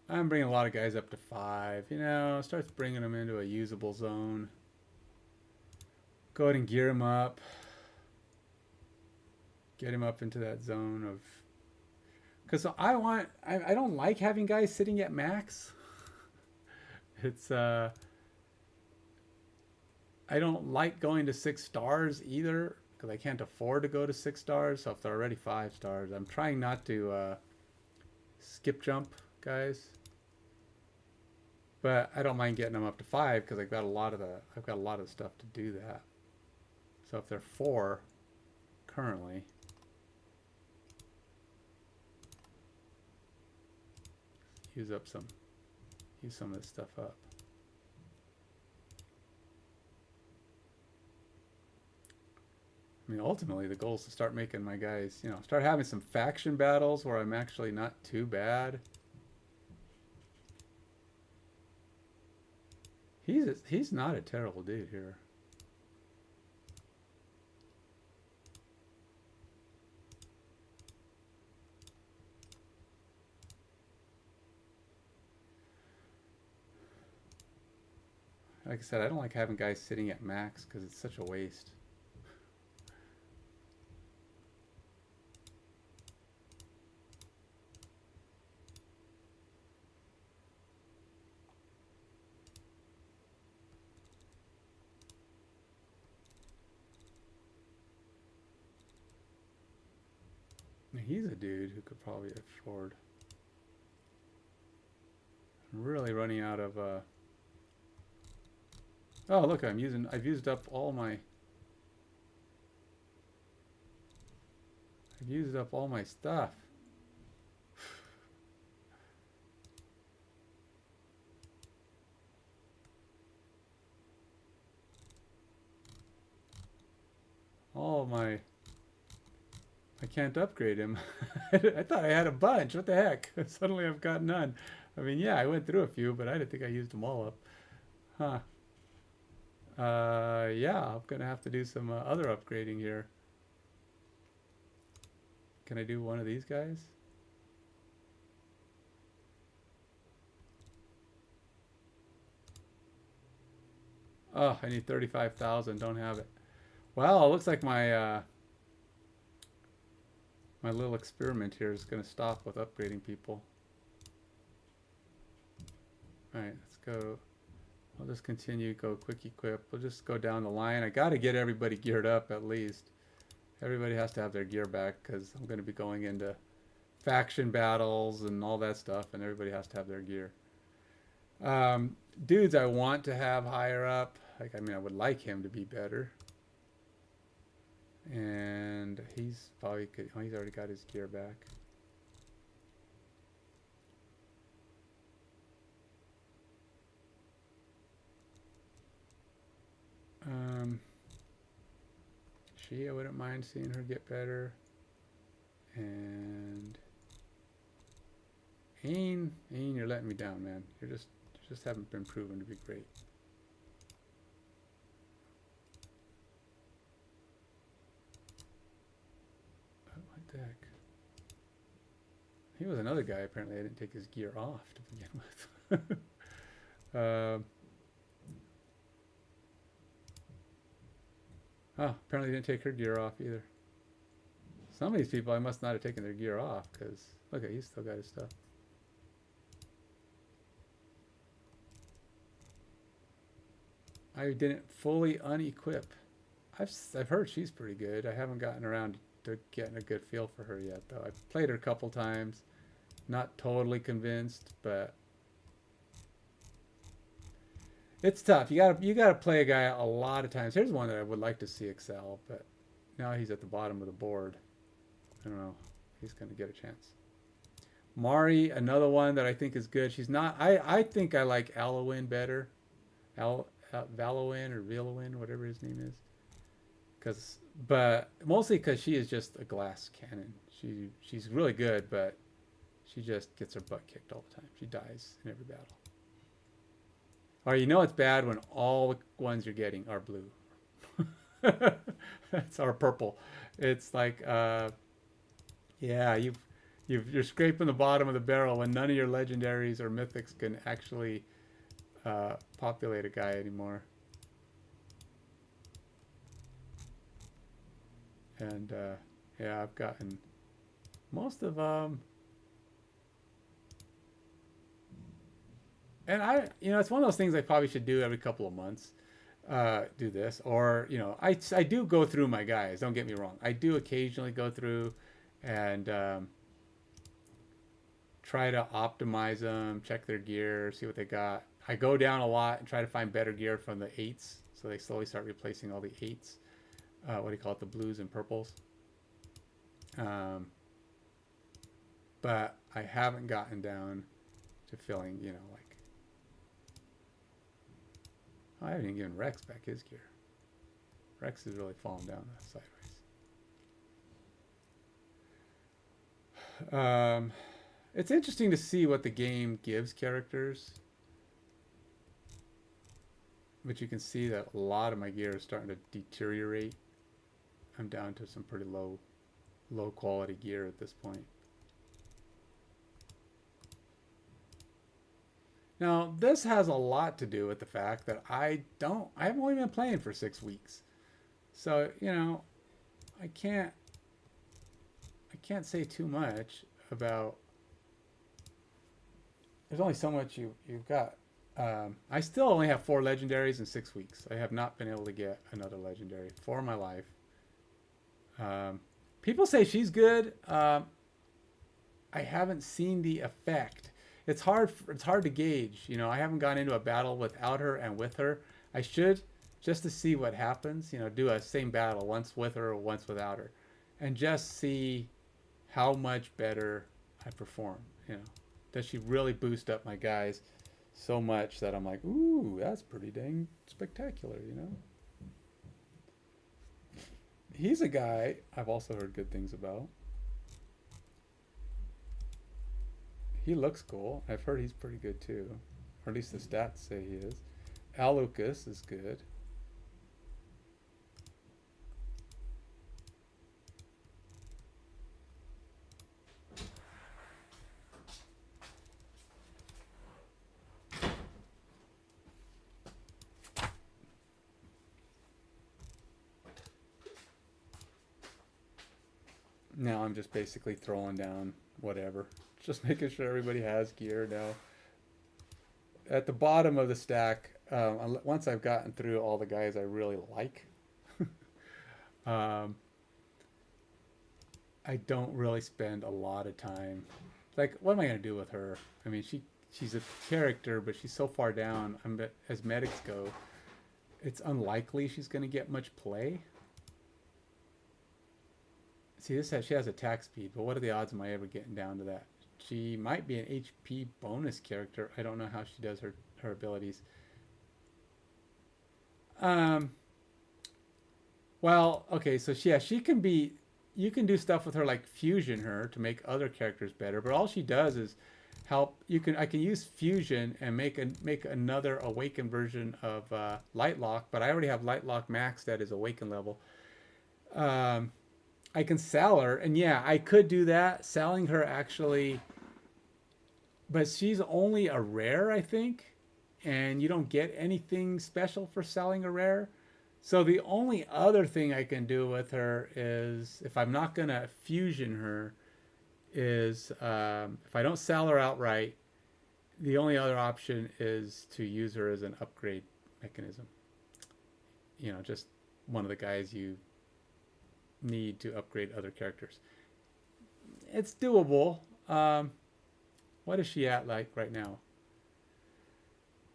A: I'm bringing a lot of guys up to 5. You know, starts bringing them into a usable zone. Go ahead and gear him up. Get him up into that zone of... Because I don't like having guys sitting at max. It's, I don't like going to 6 stars either, because I can't afford to go to 6 stars. So if they're already 5 stars, I'm trying not to skip jump guys. But I don't mind getting them up to 5 because I've got a lot of the stuff to do that. So if they're 4 currently, use some of this stuff up. I mean, ultimately the goal is to start making my guys, you know, start having some faction battles where I'm actually not too bad. He's not a terrible dude here. Like I said, I don't like having guys sitting at max because it's such a waste. He's a dude who could probably afford. I'm really running out of oh, look, I've used up all my stuff. I can't upgrade him. I thought I had a bunch. What the heck? Suddenly I've got none. I mean, yeah, I went through a few, but I didn't think I used them all up. Huh. Yeah, I'm gonna have to do some other upgrading here. Can I do one of these guys? Oh, I need 35,000. Don't have it. Well, it looks like my my little experiment here is going to stop with upgrading people. All right, let's go. I'll just continue, go quick equip. We'll just go down the line. I got to get everybody geared up at least. Everybody has to have their gear back because I'm going to be going into faction battles and all that stuff, and everybody has to have their gear. Dudes I want to have higher up. Like, I mean, I would like him to be better. And he's probably could, oh, he's already got his gear back. I wouldn't mind seeing her get better. And Ain, you're letting me down, man. You just haven't been proven to be great. What the heck? He was another guy, apparently I didn't take his gear off to begin with. Oh, apparently didn't take her gear off either. Some of these people I must not have taken their gear off because look at, he's still got his stuff. I didn't fully unequip. I've heard she's pretty good. I haven't gotten around to getting a good feel for her yet though. I've played her a couple times. Not totally convinced, but It's tough. You gotta play a guy a lot of times. Here's one that I would like to see excel, but now he's at the bottom of the board. I don't know. He's gonna get a chance. Mari, another one that I think is good. She's not. I think I like Alowin better. Valowin or Vilowin, whatever his name is. But mostly because she is just a glass cannon. She's really good, but she just gets her butt kicked all the time. She dies in every battle. Or you know it's bad when all the ones you're getting are blue. It's our purple. It's like, yeah, you're scraping the bottom of the barrel when none of your legendaries or mythics can actually populate a guy anymore. And yeah, I've gotten most of them. And it's one of those things I probably should do every couple of months. Do this, or I do go through my guys. Don't get me wrong. I do occasionally go through and try to optimize them, check their gear, see what they got. I go down a lot and try to find better gear from the 8s, so they slowly start replacing all the 8s. What do you call it? The blues and purples. But I haven't gotten down to filling, like. I haven't even given Rex back his gear. Rex has really fallen down sideways. It's interesting to see what the game gives characters. But you can see that a lot of my gear is starting to deteriorate. I'm down to some pretty low quality gear at this point. Now, this has a lot to do with the fact that I haven't only been playing for 6 weeks. So, I can't say too much about, there's only so much you've got. I still only have 4 legendaries in 6 weeks. I have not been able to get another legendary for my life. People say she's good. I haven't seen the effect. It's hard to gauge. I haven't gone into a battle without her and with her. I should, just to see what happens. Do a same battle, once with her or once without her, and just see how much better I perform. Does she really boost up my guys so much that I'm like, ooh, that's pretty dang spectacular. He's a guy I've also heard good things about. He looks cool. I've heard he's pretty good too. Or at least the stats say he is. Alucas is good. Now I'm just basically throwing down whatever. Just making sure everybody has gear now. At the bottom of the stack, once I've gotten through all the guys I really like, I don't really spend a lot of time. Like, what am I going to do with her? I mean, she's a character, but she's so far down. As medics go, it's unlikely she's going to get much play. See, she has attack speed, but what are the odds of my ever getting down to that? She might be an HP bonus character. I don't know how she does her abilities. Well, okay, so she can be, you can do stuff with her like fusion her to make other characters better, but all she does is help. I can use fusion and make another awakened version of Lightlock, but I already have Lightlock maxed at his awakened level. I can sell her, and yeah, I could do that, selling her actually, but she's only a rare, I think, and you don't get anything special for selling a rare. So the only other thing I can do with her is, if I'm not going to fusion her, is if I don't sell her outright, the only other option is to use her as an upgrade mechanism. Just one of the guys you need to upgrade other characters. It's doable. What is she at like right now?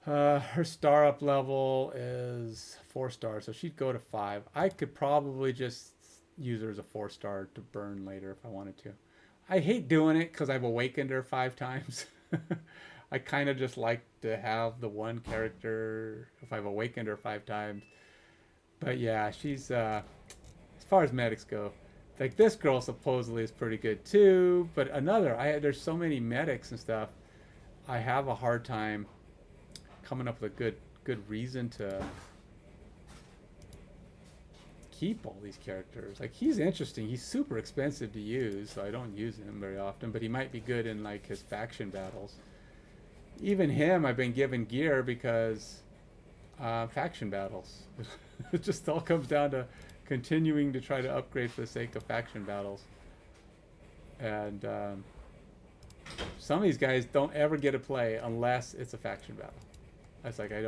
A: Her star up level is 4 stars, so she'd go to 5. I could probably just use her as a 4 star to burn later if I wanted to. I hate doing it because I've awakened her 5 times. I kind of just like to have the one character if I've awakened her 5 times. But yeah, she's as far as medics go, like this girl supposedly is pretty good too. But there's so many medics and stuff. I have a hard time coming up with a good reason to keep all these characters. Like he's interesting. He's super expensive to use, so I don't use him very often. But he might be good in like his faction battles. Even him, I've been given gear because faction battles. It just all comes down to continuing to try to upgrade for the sake of faction battles. And some of these guys don't ever get to play unless it's a faction battle. That's like I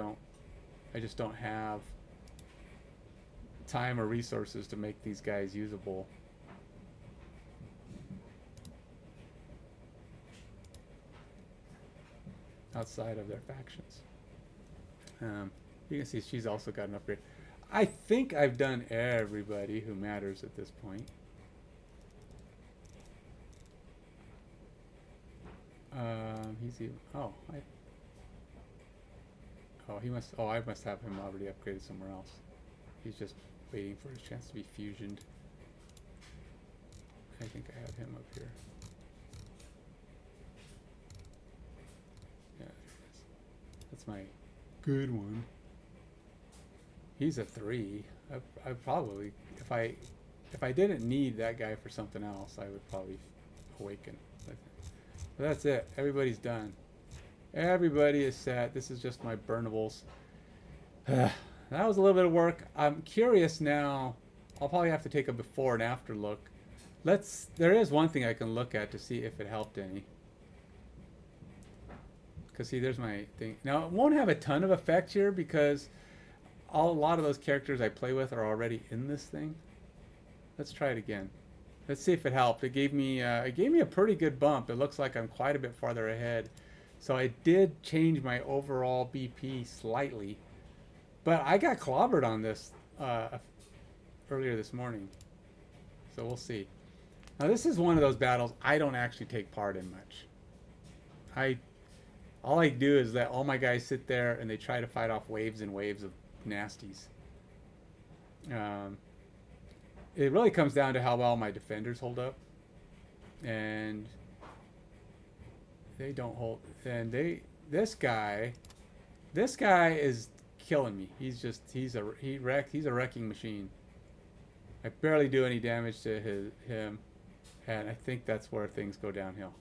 A: just don't have time or resources to make these guys usable. Outside of their factions. You can see she's also got an upgrade. I think I've done everybody who matters at this point. He's even, I must have him already upgraded somewhere else. He's just waiting for his chance to be fusioned. I think I have him up here. Yeah, that's my good one. He's a 3. I probably, if I didn't need that guy for something else, I would probably awaken. But that's it. Everybody's done. Everybody is set. This is just my burnables. That was a little bit of work. I'm curious now. I'll probably have to take a before and after look. There is one thing I can look at to see if it helped any. Because see, there's my thing. Now, it won't have a ton of effect here because a lot of those characters I play with are already in this thing. Let's try it again. Let's see if it helped. It gave me a pretty good bump. It looks like I'm quite a bit farther ahead. So I did change my overall BP slightly. But I got clobbered on this earlier this morning. So we'll see. Now this is one of those battles I don't actually take part in much. All I do is let all my guys sit there and they try to fight off waves and waves of nasties. It really comes down to how well my defenders hold up. And they don't hold. And this guy is killing me. He's a wrecking machine. I barely do any damage to him, and I think that's where things go downhill.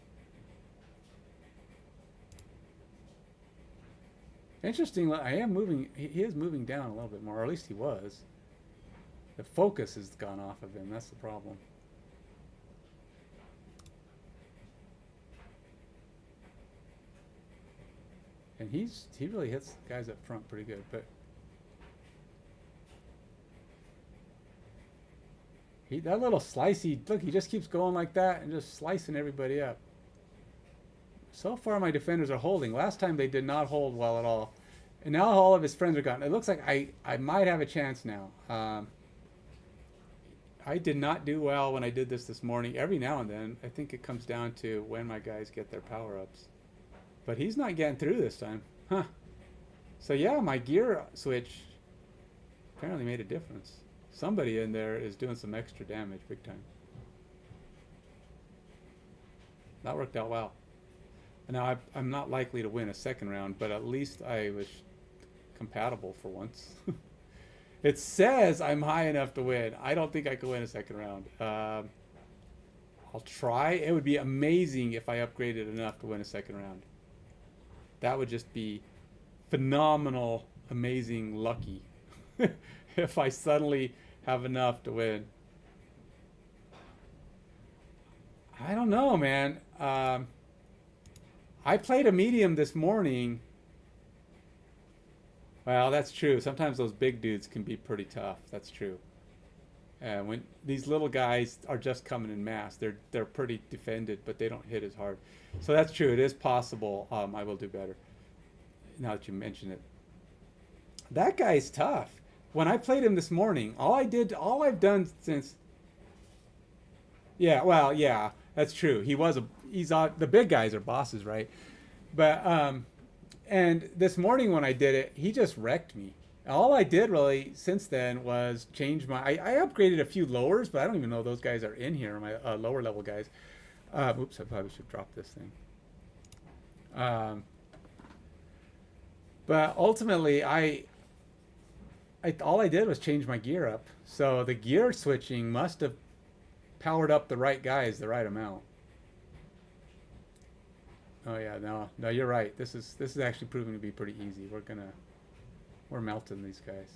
A: Interesting. I am moving. He is moving down a little bit more, or at least he was. The focus has gone off of him. That's the problem. And he really hits guys up front pretty good, but that little slicey look, he just keeps going like that and just slicing everybody up. So far my defenders are holding. Last time they did not hold well at all. And now all of his friends are gone. It looks like I might have a chance now. I did not do well when I did this morning. Every now and then, I think it comes down to when my guys get their power-ups. But he's not getting through this time. Huh. So yeah, my gear switch apparently made a difference. Somebody in there is doing some extra damage big time. That worked out well. Now, I'm not likely to win a second round, but at least I was compatible for once. It says I'm high enough to win. I don't think I could win a second round. I'll try. It would be amazing if I upgraded enough to win a second round. That would just be phenomenal, amazing, lucky. If I suddenly have enough to win. I don't know, man. I played a medium this morning. Well, that's true. Sometimes those big dudes can be pretty tough. That's true. When these little guys are just coming in mass, they're pretty defended, but they don't hit as hard. So that's true. It is possible I will do better. now that you mention it. That guy's tough. When I played him this morning, all I've done since. Yeah, well, yeah, that's true. The big guys are bosses, right? But and this morning when I did it, he just wrecked me. All I did really since then was change I upgraded a few lowers, but I don't even know those guys are in here. My lower level guys. Oops, I probably should drop this thing. But ultimately, all I did was change my gear up. So the gear switching must have powered up the right guys the right amount. Oh yeah, no, you're right. This is actually proving to be pretty easy. We're melting these guys.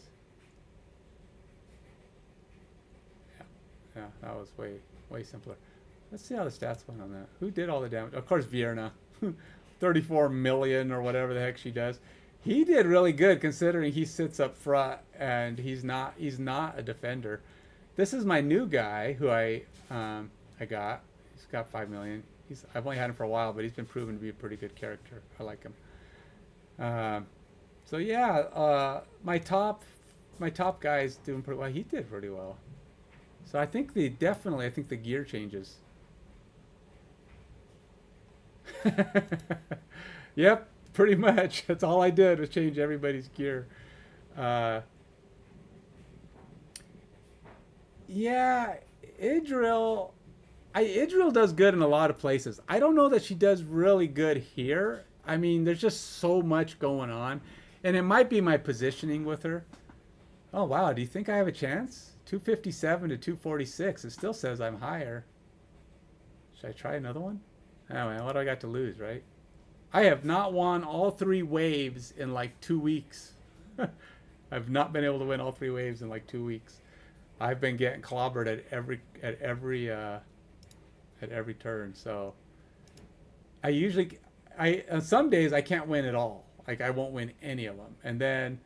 A: Yeah, that was way simpler. Let's see how the stats went on that. Who did all the damage? Of course, Vierna, 34 million or whatever the heck she does. He did really good considering he sits up front and he's not a defender. This is my new guy who I got. He's got 5 million. I've only had him for a while, but he's been proven to be a pretty good character. I like him. So yeah, my top guy is doing pretty well. He did pretty well. So I think the gear changes. Yep, pretty much. That's all I did was change everybody's gear. Yeah, Idril. Idril does good in a lot of places. I don't know that she does really good here. I mean, there's just so much going on. And it might be my positioning with her. Oh, wow. Do you think I have a chance? 257 to 246. It still says I'm higher. Should I try another one? Oh, man. What do I got to lose, right? I have not won all 3 waves in like 2 weeks. I've not been able to win all 3 waves in like 2 weeks. I've been getting clobbered at every turn. So on some days I can't win at all. Like I won't win any of them. And then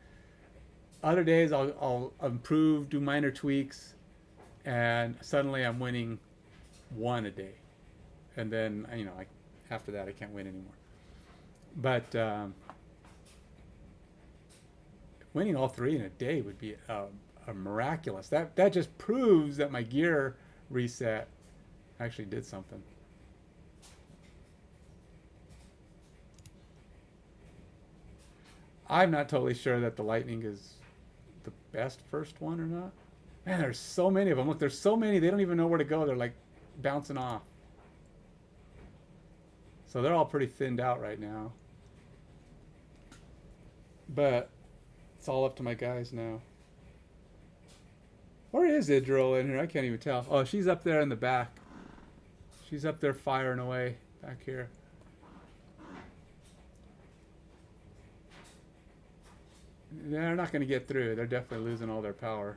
A: other days I'll improve, do minor tweaks, and suddenly I'm winning 1 a day. And then, after that I can't win anymore. But winning all 3 in a day would be a miraculous. That just proves that my gear reset actually did something. I'm not totally sure that the lightning is the best first one or not. Man, there's so many of them. Look, there's so many, they don't even know where to go. They're like bouncing off. So they're all pretty thinned out right now. But it's all up to my guys now. Where is Idril in here? I can't even tell. Oh, she's up there in the back. She's up there firing away back here. They're not going to get through. They're definitely losing all their power.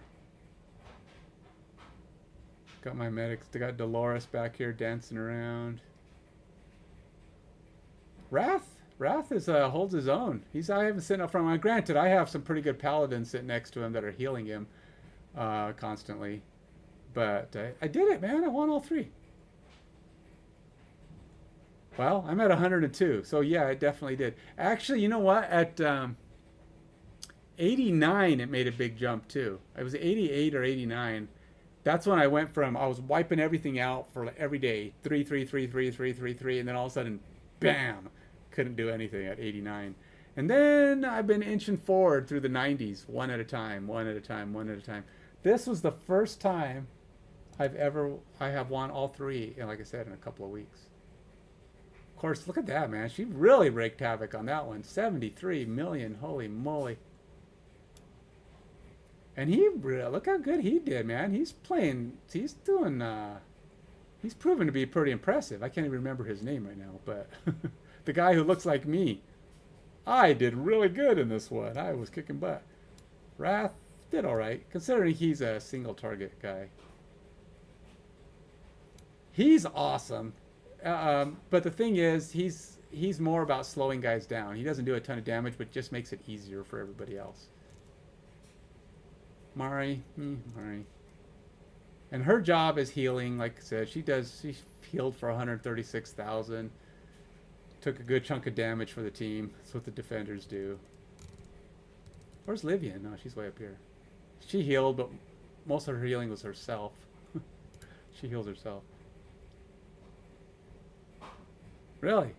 A: Got my medics. They got Dolores back here dancing around. Wrath is holds his own. I haven't sitting up front. Granted, I have some pretty good paladins sitting next to him that are healing him constantly. But I did it, man. I won all 3. Well, I'm at 102. So yeah, I definitely did. Actually, you know what? At 89, it made a big jump too. I was 88 or 89. That's when I went from, I was wiping everything out for every day. 3, 3, 3, 3, 3, 3, 3. And then all of a sudden, bam, couldn't do anything at 89. And then I've been inching forward through the 90s, one at a time, one at a time, one at a time. This was the first time I have won all 3, and like I said, in a couple of weeks. Of course, look at that, man. She really wreaked havoc on that one. 73 million, holy moly. And look how good he did, man. He's proven to be pretty impressive. I can't even remember his name right now, but the guy who looks like me. I did really good in this one. I was kicking butt. Wrath did all right, considering he's a single target guy. He's awesome. But the thing is, he's more about slowing guys down. He doesn't do a ton of damage, but just makes it easier for everybody else. Mari. And her job is healing, like I said. She's healed for 136,000. Took a good chunk of damage for the team. That's what the defenders do. Where's Livia? No, she's way up here. She healed, but most of her healing was herself. She heals herself. Really?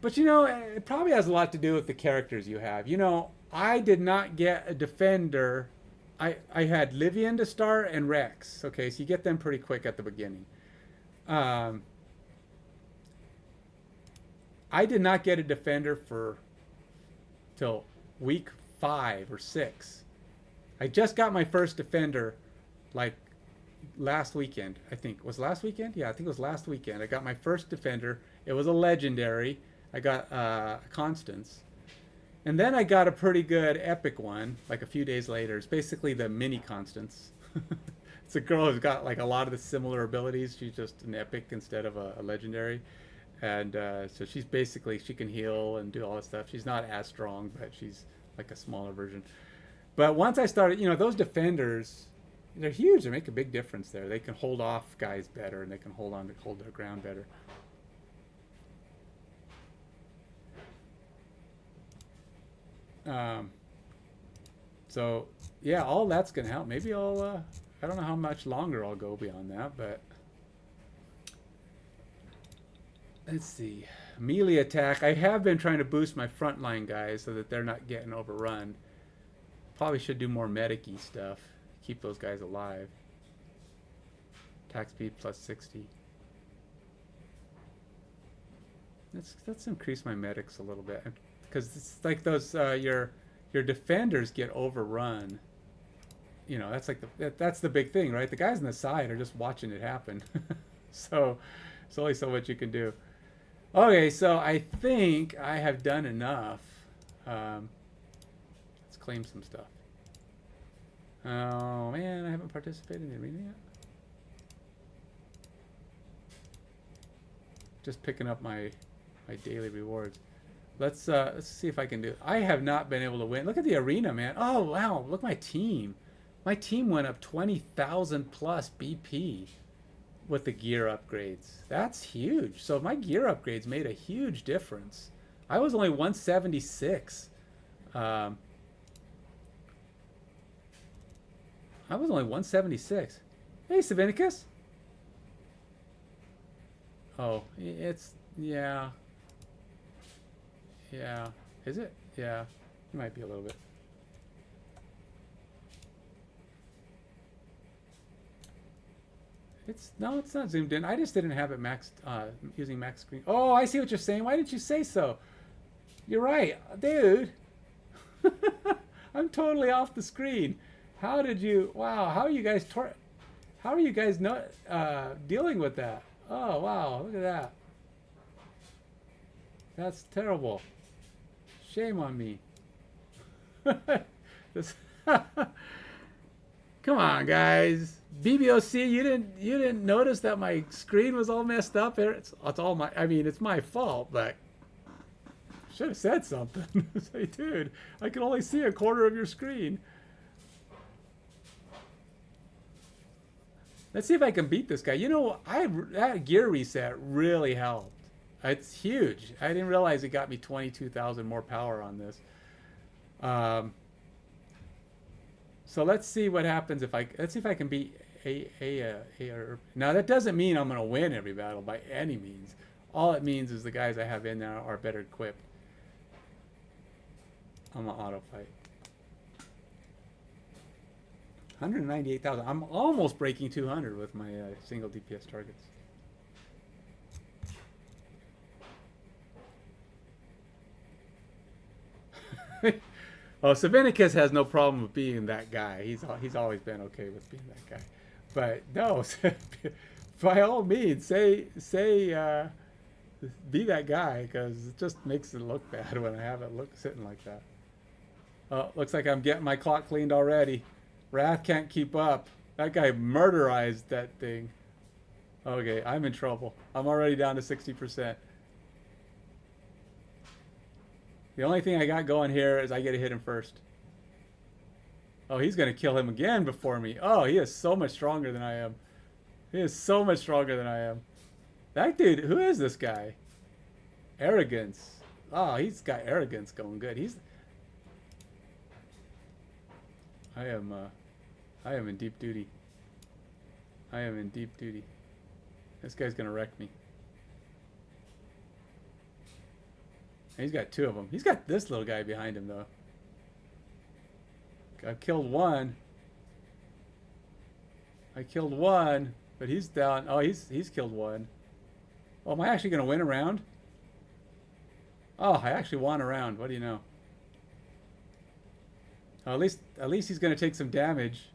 A: But you know, it probably has a lot to do with the characters you have. You know, I did not get a defender. I had Livian to start and Rex. Okay, so you get them pretty quick at the beginning. I did not get a defender till week 5 or 6. I just got my first defender like last weekend, I think. Was it last weekend? Yeah, I think it was last weekend. I got my first defender. It was a legendary. I got Constance. And then I got a pretty good epic one, like a few days later. It's basically the mini Constance. It's a girl who's got like a lot of the similar abilities. She's just an epic instead of a legendary. And so she's basically, she can heal and do all that stuff. She's not as strong, but she's like a smaller version. But once I started, you know, those defenders, they're huge. They make a big difference there. They can hold off guys better, and they can hold their ground better. So yeah, all that's gonna help. Maybe I'll I don't know how much longer I'll go beyond that, but let's see. Melee attack. I have been trying to boost my frontline guys so that they're not getting overrun. Probably should do more medic-y stuff. Keep those guys alive. Attack speed plus 60. Let's increase my medics a little bit, because it's like those your defenders get overrun. You know, that's like that's the big thing, right? The guys on the side are just watching it happen. So there's only so much you can do. Okay, so I think I have done enough. Let's claim some stuff. Oh man, I haven't participated in the arena yet. Just picking up my daily rewards. Let's see if I can do it. I have not been able to win. Look at the arena, man. Oh wow, look at my team. My team went up 20,000 plus BP with the gear upgrades. That's huge. So my gear upgrades made a huge difference. I was only 176. I was only 176. Hey, Savinicus. Oh, it's, yeah. Yeah. Is it? Yeah. It might be a little bit. No, it's not zoomed in. I just didn't have it maxed, using max screen. Oh, I see what you're saying. Why didn't you say so? You're right, dude. I'm totally off the screen. How did you? Wow. How are you guys? How are you guys not dealing with that? Oh wow! Look at that. That's terrible. Shame on me. This. Come on, guys. BBOC, you didn't notice that my screen was all messed up? It's all my. I mean, it's my fault, but I should have said something. Say, dude, I can only see a quarter of your screen. Let's see if I can beat this guy. You know, that gear reset really helped. It's huge. I didn't realize it got me 22,000 more power on this. So let's see what happens if let's see if I can beat now that doesn't mean I'm gonna win every battle by any means. All it means is the guys I have in there are better equipped. I'm gonna auto fight. 198,000. I'm almost breaking 200 with my single DPS targets. Oh, Savinicus has no problem with being that guy. He's always been okay with being that guy. But no, by all means, say be that guy, because it just makes it look bad when I have it sitting like that. Oh, looks like I'm getting my clock cleaned already. Wrath can't keep up. That guy murderized that thing. Okay, I'm in trouble. I'm already down to 60%. The only thing I got going here is I get to hit him first. Oh, he's going to kill him again before me. Oh, he is so much stronger than I am. He is so much stronger than I am. That dude, who is this guy? Arrogance. Oh, he's got arrogance going good. I am in deep duty. I am in deep duty. This guy's gonna wreck me. And he's got two of them. He's got this little guy behind him though. I killed one. I killed one, but he's down. Oh, he's killed one. Oh, am I actually gonna win a round? Oh, I actually won a round. What do you know? Oh, at least he's gonna take some damage.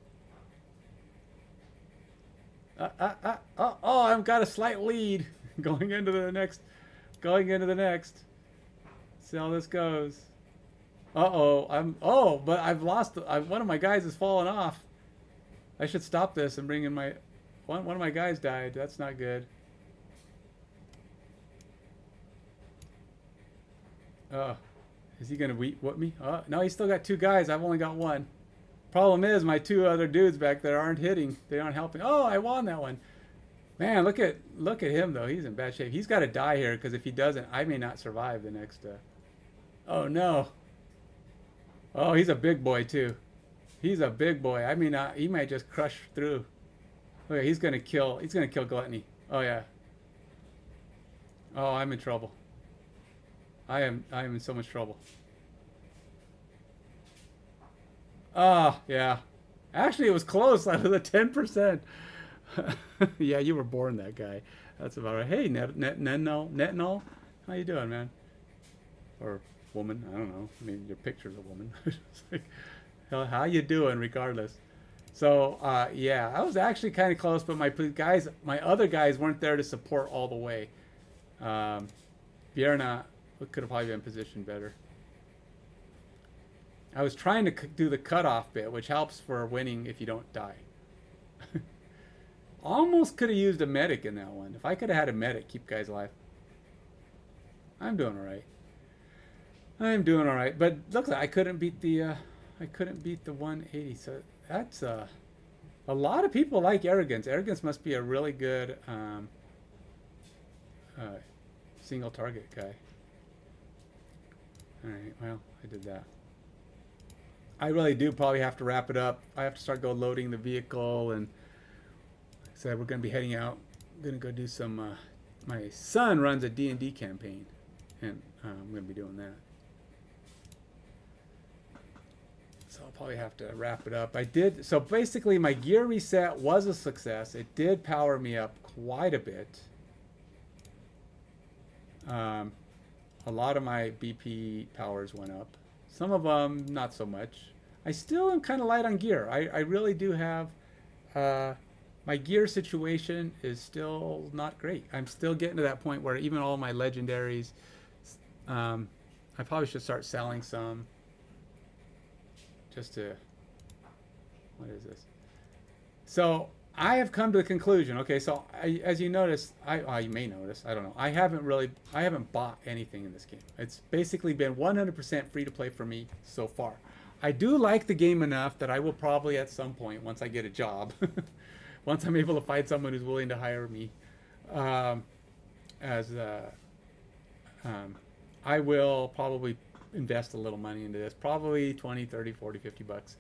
A: Oh, I've got a slight lead going into the next. See how this goes. Oh, but I've lost. One of my guys has fallen off. I should stop this and bring in my. One of my guys died. That's not good. Oh, is he gonna whip me? Oh, no, he's still got two guys. I've only got one. Problem is, my two other dudes back there aren't hitting. They aren't helping. Oh, I won that one. Man, look at him though. He's in bad shape. He's got to die here because if he doesn't, I may not survive the next. Oh no. Oh, he's a big boy too. He's a big boy. I mean, he might just crush through. Oh yeah, he's gonna kill Gluttony. Oh yeah. Oh, I'm in trouble. I am in so much trouble. Ah, yeah. Actually, it was close. Out of the 10%. Yeah, you were born that guy. That's about right. Hey, Netnol. How you doing, man? Or woman? I don't know. I mean, your picture's a woman. It's like, how you doing, regardless? So, yeah, I was actually kind of close, but my other guys weren't there to support all the way. Bjerna could have probably been positioned better. I was trying to do the cutoff bit, which helps for winning if you don't die. Almost could have used a medic in that one. If I could have had a medic, keep guys alive. I'm doing all right. I'm doing all right, but looks like I couldn't beat the 180. So that's a lot of people like arrogance. Arrogance must be a really good single target guy. All right, well, I did that. I really do probably have to wrap it up. I have to start loading the vehicle, and like I said, we're going to be heading out. I'm going to go do some. My son runs a D&D campaign, and I'm going to be doing that. So I'll probably have to wrap it up. So basically my gear reset was a success. It did power me up quite a bit. A lot of my BP powers went up. Some of them not so much. I still am kind of light on gear. I really do have, my gear situation is still not great. I'm still getting to that point where even all my legendaries, I probably should start selling some. Just to, what is this? So I have come to the conclusion. Okay, so as you notice, you may notice, I don't know. I haven't bought anything in this game. It's basically been 100% free to play for me so far. I do like the game enough that I will probably at some point, once I get a job, once I'm able to find someone who's willing to hire me, I will probably invest a little money into this, probably 20, 30, 40, 50 bucks.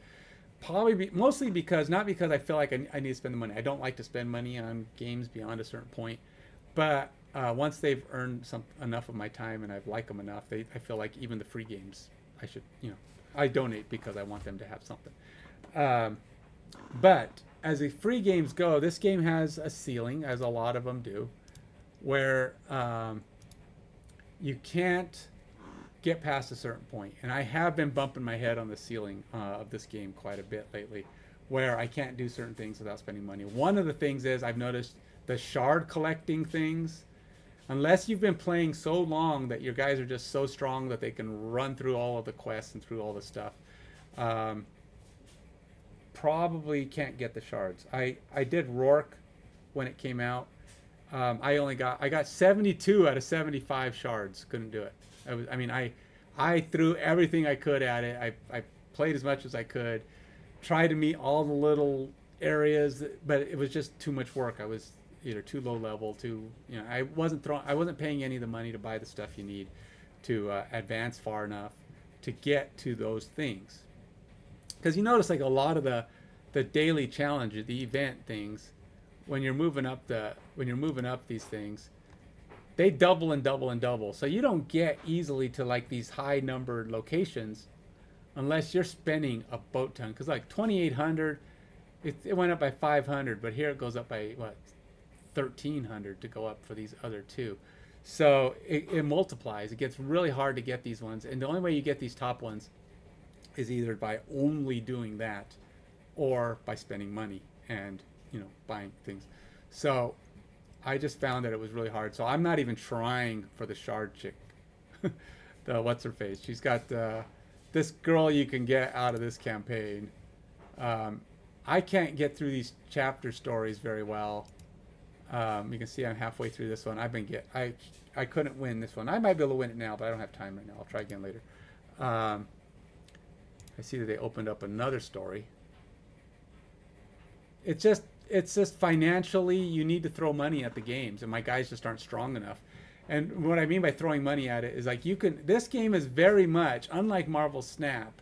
A: Probably mostly because, not because I feel like I need to spend the money. I don't like to spend money on games beyond a certain point. But once they've earned enough of my time and I like them enough, I feel like even the free games, I should, I donate because I want them to have something. But as the free games go, this game has a ceiling, as a lot of them do, where you can't get past a certain point. And I have been bumping my head on the ceiling of this game quite a bit lately, where I can't do certain things without spending money. One of the things is I've noticed the shard collecting things, unless you've been playing so long that your guys are just so strong that they can run through all of the quests and through all the stuff, probably can't get the shards. I did Rourke when it came out. I got 72 out of 75 shards. Couldn't do it. I threw everything I could at it. I played as much as I could, tried to meet all the little areas, but it was just too much work. either too low level, too, you know, I wasn't paying any of the money to buy the stuff you need to advance far enough to get to those things. Because you notice like a lot of the daily challenges, the event things, when you're moving up these things, they double and double and double. So you don't get easily to like these high numbered locations unless you're spending a boat ton. Because like 2,800, it went up by 500, but here it goes up by what, 1,300 to go up for these other two. So it multiplies. It gets really hard to get these ones, and the only way you get these top ones is either by only doing that, or by spending money and, you know, buying things. So I just found that it was really hard. So I'm not even trying for the shard chick. The what's her face? She's got this girl you can get out of this campaign. I can't get through these chapter stories very well. You can see I'm halfway through this one. I couldn't win this one. I might be able to win it now, but I don't have time right now. I'll try again later. I see that they opened up another story. It's just financially, you need to throw money at the games, and my guys just aren't strong enough. And what I mean by throwing money at it is like this game is very much, unlike Marvel Snap,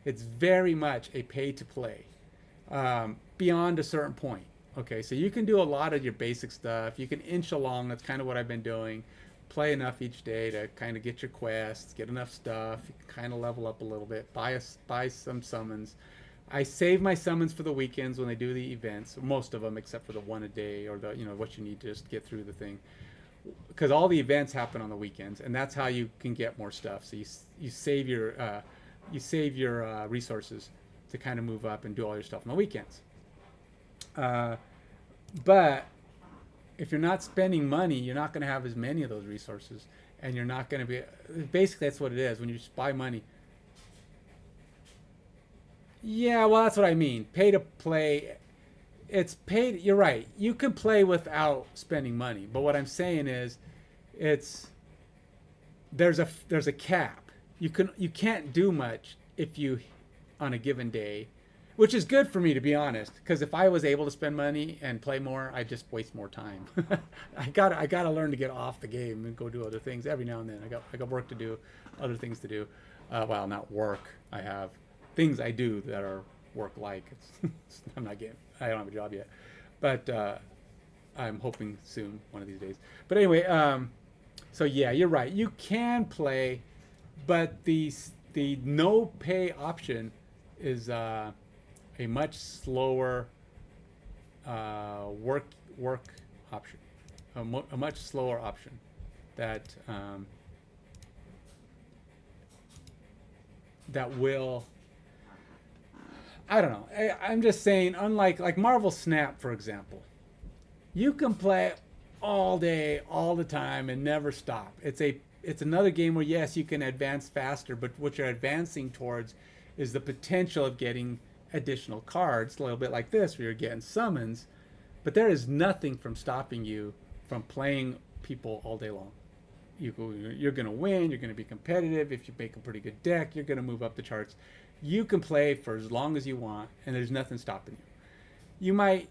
A: it's very much a pay to play beyond a certain point. Okay, so you can do a lot of your basic stuff. You can inch along. That's kind of what I've been doing. Play enough each day to kind of get your quests, get enough stuff. You can kind of level up a little bit. Buy some summons. I save my summons for the weekends when they do the events. Most of them, except for the one a day or the, you know, what you need to just get through the thing. Because all the events happen on the weekends, and that's how you can get more stuff. So you save your resources to kind of move up and do all your stuff on the weekends. But if you're not spending money, you're not going to have as many of those resources, and you're not going to be, basically that's what it is when you just buy money. Yeah, well, that's what I mean. Pay to play. It's paid. You're right. You can play without spending money, but what I'm saying is, there's a cap. You can't do much if you, on a given day, which is good for me, to be honest, because if I was able to spend money and play more, I'd just waste more time. I gotta learn to get off the game and go do other things every now and then. I got work to do, other things to do. Well, not work. I have things I do that are work-like. I don't have a job yet, but I'm hoping soon, one of these days. But anyway, so yeah, you're right. You can play, but the no pay option is a much slower work option, a much slower option that will, I don't know. I'm just saying, unlike like Marvel Snap, for example, you can play all day, all the time, and never stop. It's another game where, yes, you can advance faster, but what you're advancing towards is the potential of getting additional cards, a little bit like this, where you're getting summons, but there is nothing from stopping you from playing people all day long. You're going to win. You're going to be competitive. If you make a pretty good deck, you're going to move up the charts. You can play for as long as you want, and there's nothing stopping you. You might,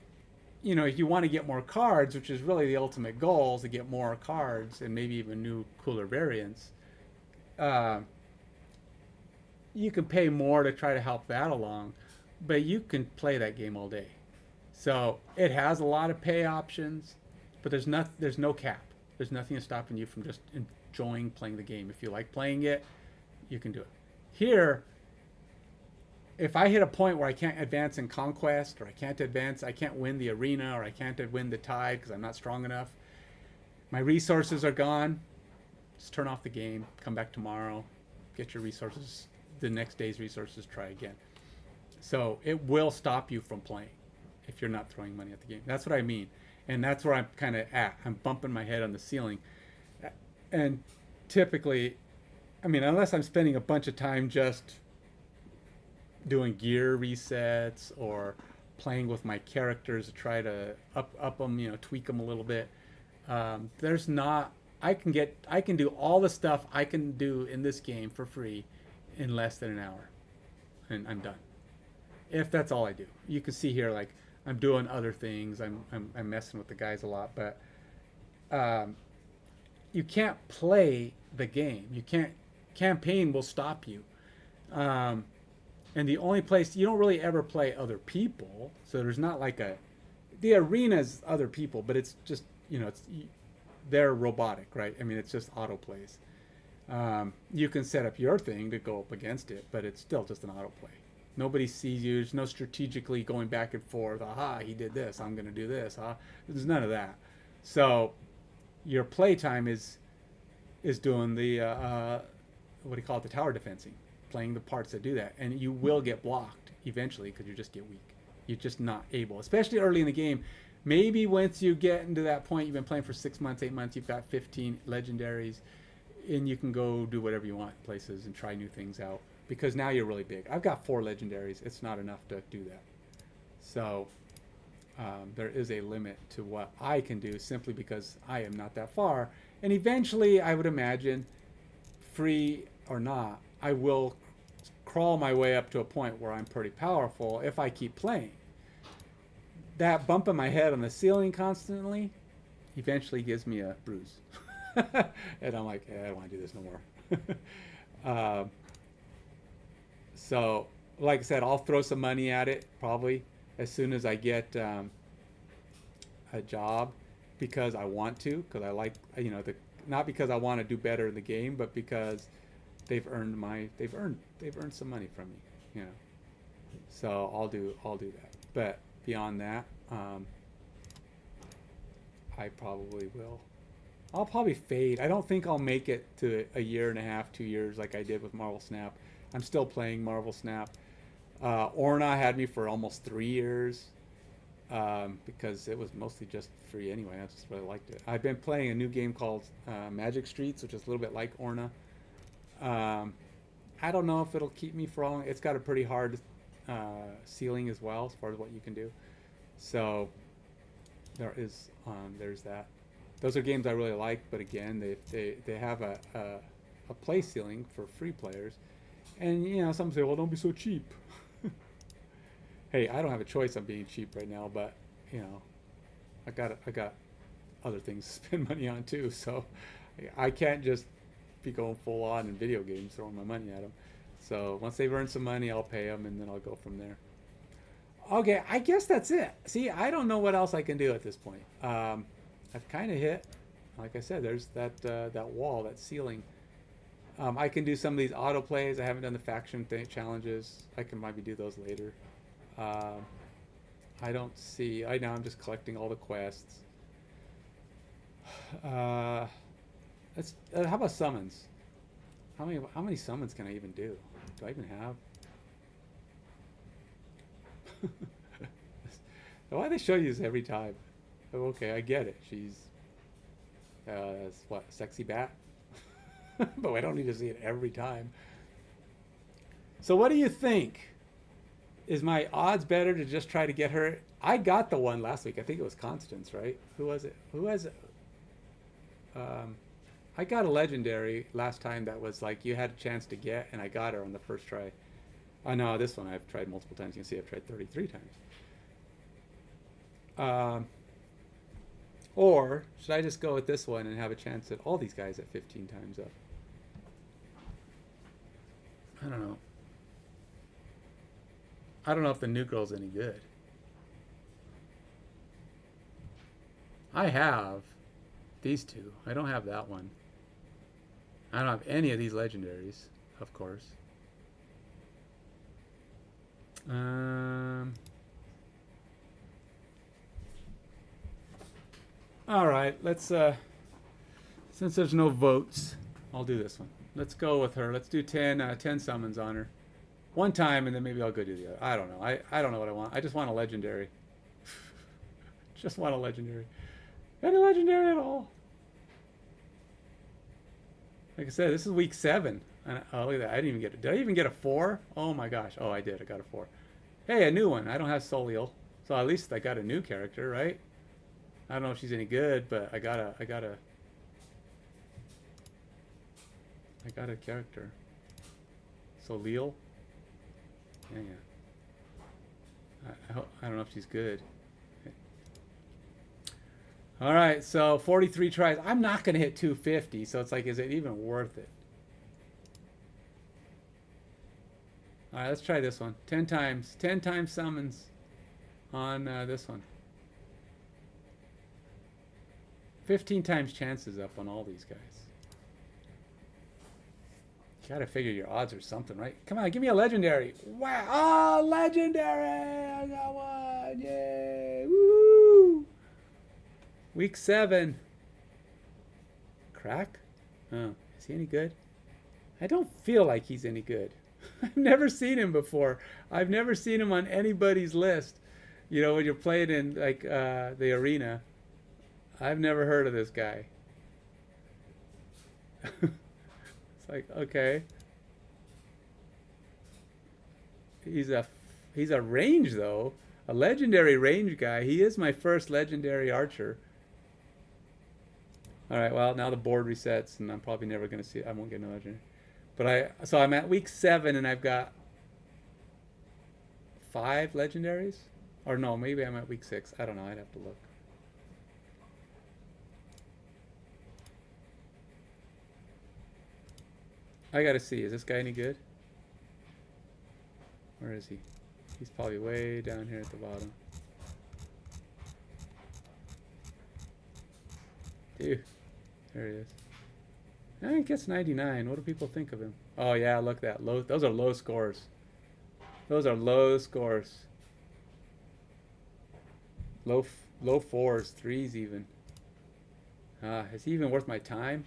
A: if you want to get more cards, which is really the ultimate goal, is to get more cards and maybe even new, cooler variants. You can pay more to try to help that along, but you can play that game all day. So it has a lot of pay options, but there's no cap. There's nothing stopping you from just enjoying playing the game. If you like playing it, you can do it. Here, if I hit a point where I can't advance in Conquest, or I can't win the arena, or I can't win the tide because I'm not strong enough, my resources are gone, just turn off the game, come back tomorrow, get your resources, the next day's resources, try again. So it will stop you from playing if you're not throwing money at the game. That's what I mean. And that's where I'm kind of at. I'm bumping my head on the ceiling. And typically, unless I'm spending a bunch of time just doing gear resets or playing with my characters to try to up them, tweak them a little bit. I can do all the stuff I can do in this game for free in less than an hour, and I'm done. If that's all I do. You can see here, like, I'm doing other things. I'm messing with the guys a lot, but um, you can't play the game. You can't. Campaign will stop you. Um, and the only place you don't really ever play other people, so there's not like a the arena's other people, but it's just it's they're robotic, right? I mean, it's just auto plays. You can set up your thing to go up against it, but it's still just an autoplay. Nobody sees you. There's no strategically going back and forth. Aha, he did this. I'm going to do this. There's none of that. So your play time is doing the what do you call it? The tower defensing, playing the parts that do that, and you will get blocked eventually because you just get weak. You're just not able, especially early in the game. Maybe once you get into that point, you've been playing for 6 months, 8 months, you've got 15 legendaries, and you can go do whatever you want places and try new things out because now you're really big. I've got 4 legendaries. It's not enough to do that. So there is a limit to what I can do simply because I am not that far. And eventually, I would imagine, free or not, I will crawl my way up to a point where I'm pretty powerful if I keep playing. That bump in my head on the ceiling constantly eventually gives me a bruise. And I'm like, I don't want to do this no more. So, like I said, I'll throw some money at it probably as soon as I get a job because I want to, because I like, not because I want to do better in the game, but because they've earned some money from me, So I'll do that. But beyond that, I probably will. I'll probably fade. I don't think I'll make it to a year and a half, 2 years like I did with Marvel Snap. I'm still playing Marvel Snap. Orna had me for almost 3 years because it was mostly just free anyway. I just really liked it. I've been playing a new game called Magic Streets, which is a little bit like Orna. I don't know if it'll keep me for long. It's got a pretty hard ceiling as well as far as what you can do. So there's that. Those are games I really like, but again, they have a play ceiling for free players. And some say, well, don't be so cheap. Hey, I don't have a choice on being cheap right now, but I got other things to spend money on too. So I can't just be going full on in video games, throwing my money at them. So once they've earned some money, I'll pay them, and then I'll go from there. Okay, I guess that's it. See, I don't know what else I can do at this point. I've kind of hit, like I said, there's that wall, that ceiling. I can do some of these auto plays. I haven't done the faction challenges. I can maybe do those later. I don't see. Right now I'm just collecting all the quests. How about summons? How many summons can I even do? Do I even have? Why do they show you this every time? Oh, okay, I get it. She's what, sexy bat? But I don't need to see it every time. So what do you think? Is my odds better to just try to get her? I got the one last week. I think it was Constance, right? Who was it? Who has it? I got a legendary last time that was like you had a chance to get, and I got her on the first try. Oh no, this one I've tried multiple times. You can see I've tried 33 times. Or should I just go with this one and have a chance at all these guys at 15 times up? I don't know. I don't know if the new girl's any good. I have these two. I don't have that one. I don't have any of these legendaries, of course. All right, let's since there's no votes, I'll do this one. Let's go with her. Let's do 10 summons on her. One time, and then maybe I'll go do the other. I don't know. I don't know what I want. I just want a legendary. Just want a legendary. Any legendary at all. Like I said, this is week 7. And, oh, look at that. I didn't even get it. Did I even get a 4? Oh my gosh. Oh, I did. I got a 4. Hey, a new one. I don't have Soliel. So at least I got a new character, right? I don't know if she's any good, but I got a character. Soliel. Yeah. I don't know if she's good. All right, so 43 tries. I'm not going to hit 250, so it's like, is it even worth it? All right, let's try this one. 10 times. 10 times summons on this one. 15 times chances up on all these guys. You gotta figure your odds or something, right? Come on, give me a legendary. Wow. Oh, legendary. I got one. Yay. Woo. Week 7. Crack? Oh, is he any good? I don't feel like he's any good. I've never seen him before. I've never seen him on anybody's list. You know, when you're playing in like the arena. I've never heard of this guy. It's like, okay. He's a range though. A legendary range guy. He is my first legendary archer. Alright, well now the board resets and I'm probably never gonna see it. I won't get no legendary. But so I'm at week 7 and I've got 5 legendaries? Or no, maybe I'm at week 6. I don't know, I'd have to look. I gotta see, is this guy any good? Where is he? He's probably way down here at the bottom. Dude, there he is. He gets 99. What do people think of him? Oh yeah, look at that. Low. Those are low scores. Those are low scores. Low 4s, 3s even. Is he even worth my time?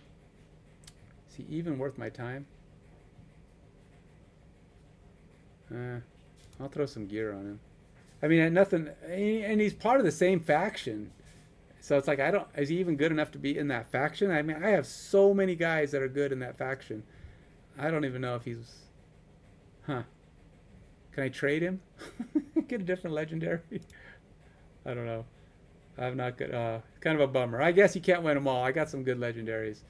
A: Is he even worth my time? I'll throw some gear on him. I mean, nothing, and he's part of the same faction. So it's like, is he even good enough to be in that faction? I mean, I have so many guys that are good in that faction. I don't even know if he's, Can I trade him? Get a different legendary? I don't know. I'm not good. Kind of a bummer. I guess you can't win them all. I got some good legendaries.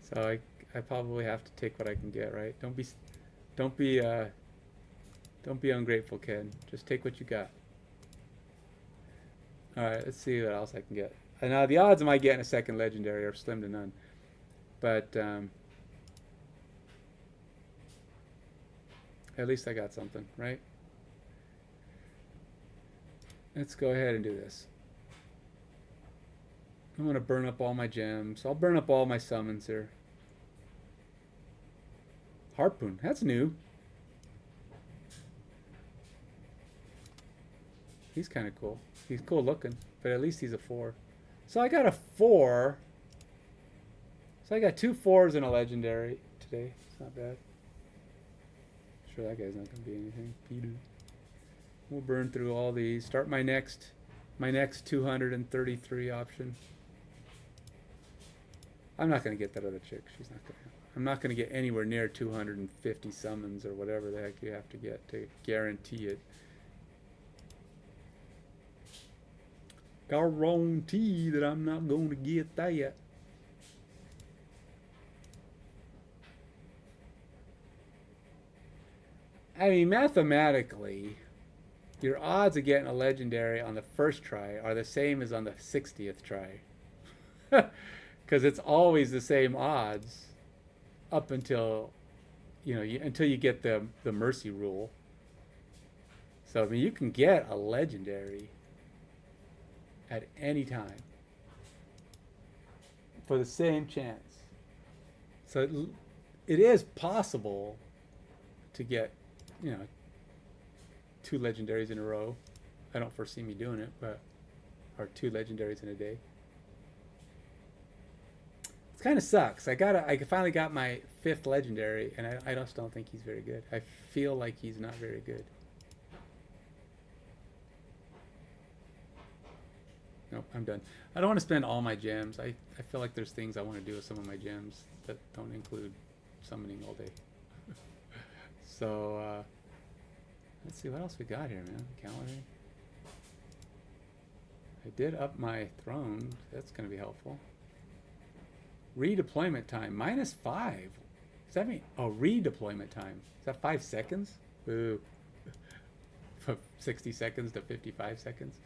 A: So I probably have to take what I can get, right? Don't be ungrateful, kid. Just take what you got. All right, let's see what else I can get. And now the odds of my getting a second legendary are slim to none. But at least I got something, right? Let's go ahead and do this. I'm going to burn up all my gems. I'll burn up all my summons here. Harpoon, that's new. He's kind of cool. He's cool looking, but at least he's a 4. So I got a 4. So I got 2 4s and a legendary today. It's not bad. Sure that guy's not going to be anything. Peter. We'll burn through all these. Start my next 233 option. I'm not going to get that other chick. She's not going to. I'm not going to get anywhere near 250 summons or whatever the heck you have to get to guarantee it. Guarantee that I'm not going to get that. I mean, mathematically, your odds of getting a legendary on the first try are the same as on the 60th try. Because it's always the same odds up until, until you get the mercy rule. So, I mean, you can get a legendary at any time for the same chance. So it is possible to get, 2 legendaries in a row. I don't foresee me doing it, but or 2 legendaries in a day. It kind of sucks. I finally got my 5th legendary, and I just don't think he's very good. I feel like he's not very good. Nope, I'm done. I don't want to spend all my gems. I feel like there's things I want to do with some of my gems that don't include summoning all day. So, let's see what else we got here, man. Gallery. I did up my throne. That's going to be helpful. Redeployment time, -5. Does that mean, redeployment time. Is that 5 seconds? Ooh. 60 seconds to 55 seconds.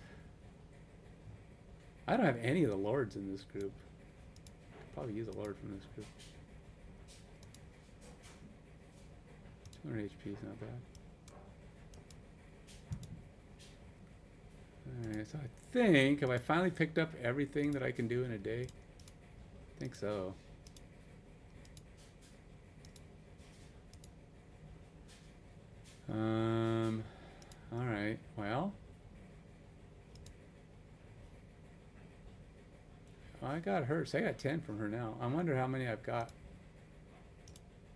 A: I don't have any of the lords in this group. Could probably use a lord from this group. 200 HP is not bad. Alright, so I think, have I finally picked up everything that I can do in a day? I think so. Alright, well. I got her, so I got 10 from her now. I wonder how many I've got.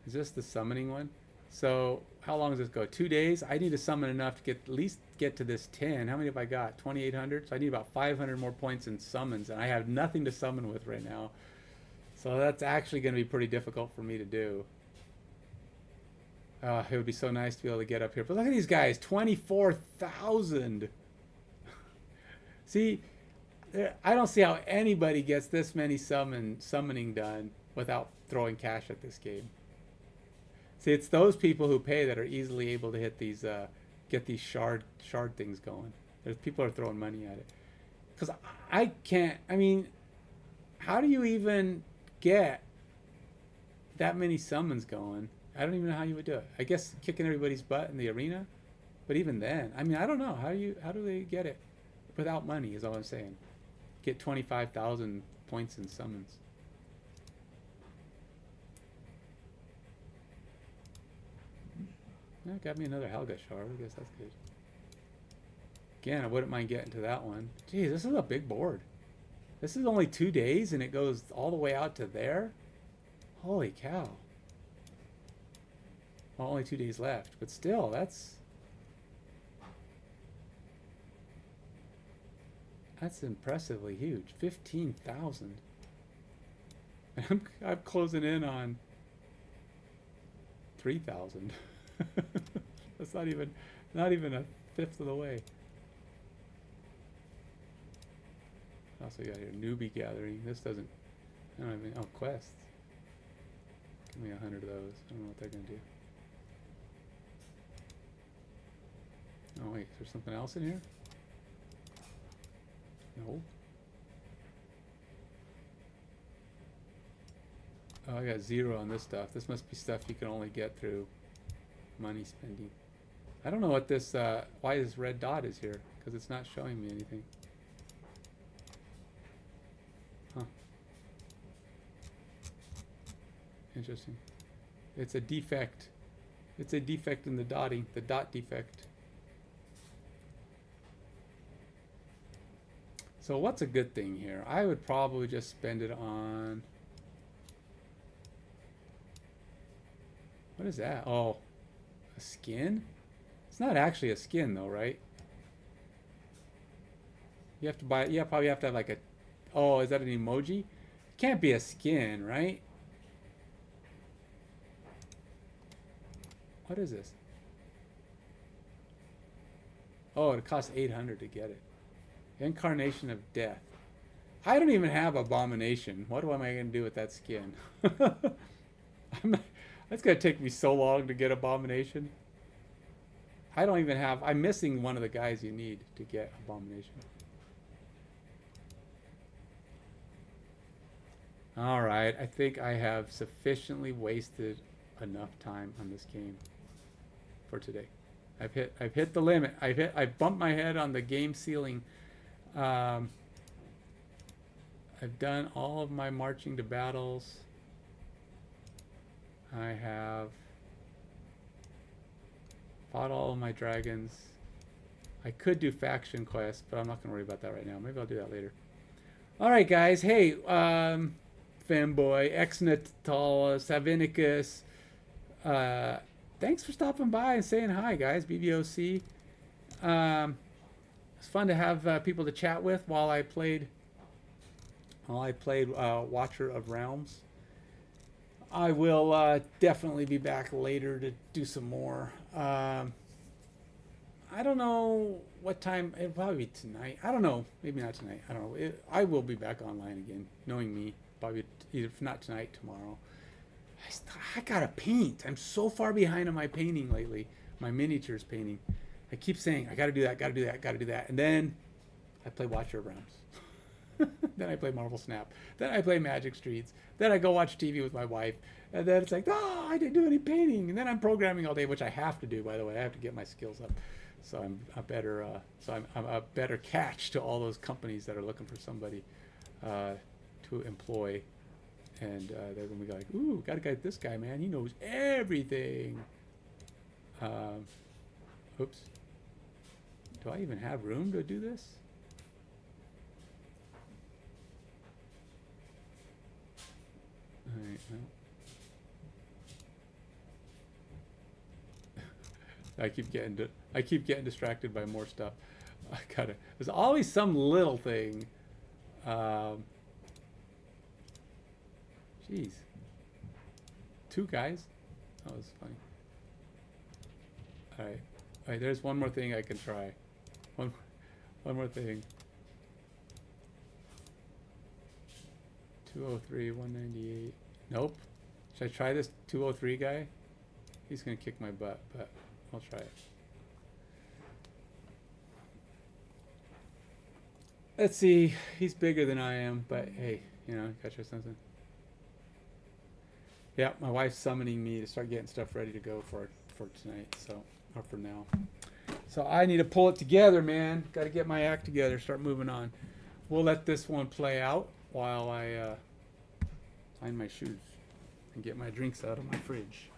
A: Is this the summoning one? So, how long does this go? 2 days? I need to summon enough to get at least get to this 10. How many have I got? 2,800? So I need about 500 more points in summons, and I have nothing to summon with right now. So that's actually going to be pretty difficult for me to do. It would be so nice to be able to get up here. But look at these guys, 24,000. See, I don't see how anybody gets this many summoning done without throwing cash at this game. See, it's those people who pay that are easily able to hit these, get these shard things going. There's people are throwing money at it. Because I can't, I mean, how do you even get that many summons going? I don't even know how you would do it. I guess kicking everybody's butt in the arena, but even then, I mean, I don't know how do they get it without money? Is all I'm saying. Get 25,000 points in summons. That got me another Helga shard. I guess that's good. Again, I wouldn't mind getting to that one. Geez, this is a big board. This is only 2 days, and it goes all the way out to there. Holy cow. Well, only 2 days left, but still, that's impressively huge. 15,000. I'm closing in on 3,000. That's not even a fifth of the way. Also got here newbie gathering. This doesn't. I don't even. Oh, quests. Give me 100 of those. I don't know what they're gonna do. Oh wait, is there something else in here? No. Oh, I got 0 on this stuff. This must be stuff you can only get through money spending. I don't know what this, why this red dot is here, because it's not showing me anything. Huh. Interesting. It's a defect. It's a defect in the dotting, the dot defect. So what's a good thing here? I would probably just spend it on... What is that? Oh, a skin? It's not actually a skin though, right? You have to buy... Yeah, probably have to have like a... Oh, is that an emoji? It can't be a skin, right? What is this? Oh, it costs 800 to get it. Incarnation of Death. I don't even have Abomination. What am I going to do with that skin? That's going to take me so long to get Abomination. I don't even have... I'm missing one of the guys you need to get Abomination. Alright, I think I have sufficiently wasted enough time on this game for today. I've hit the limit. I've bumped my head on the game ceiling. I've done all of my marching to battles. I have fought all of my dragons. I could do faction quests, but I'm not going to worry about that right now. Maybe I'll do that later. Alright guys, hey, Femboy, Exnatal, Savinicus, thanks for stopping by and saying hi guys, BBOC. It's fun to have people to chat with while I played Watcher of Realms. I will definitely be back later to do some more. I don't know what time. It'll probably be tonight. I don't know. Maybe not tonight. I don't know. I will be back online again. Knowing me, probably either if not tonight, tomorrow. I gotta paint. I'm so far behind on my painting lately. My miniatures painting. I keep saying, I got to do that, got to do that, got to do that. And then I play Watch Your Realms. Then I play Marvel Snap. Then I play Magic Streets. Then I go watch TV with my wife. And then it's like, oh, I didn't do any painting. And then I'm programming all day, which I have to do, by the way. I have to get my skills up. So I'm a better, I'm a better catch to all those companies that are looking for somebody to employ. And they're going to be like, ooh, got to get this guy, man. He knows everything. Oops. Do I even have room to do this? All right, no. I keep getting distracted by more stuff. There's always some little thing. Jeez. 2 guys? That was funny. All right, there's one more thing I can try. One more thing. 203, 198. Nope. Should I try this 203 guy? He's gonna kick my butt, but I'll try it. Let's see. He's bigger than I am, but hey, you know, gotta try something. Yeah, my wife's summoning me to start getting stuff ready to go for tonight, so, or for now. So I need to pull it together, man. Got to get my act together, start moving on. We'll let this one play out while I find my shoes and get my drinks out of my fridge.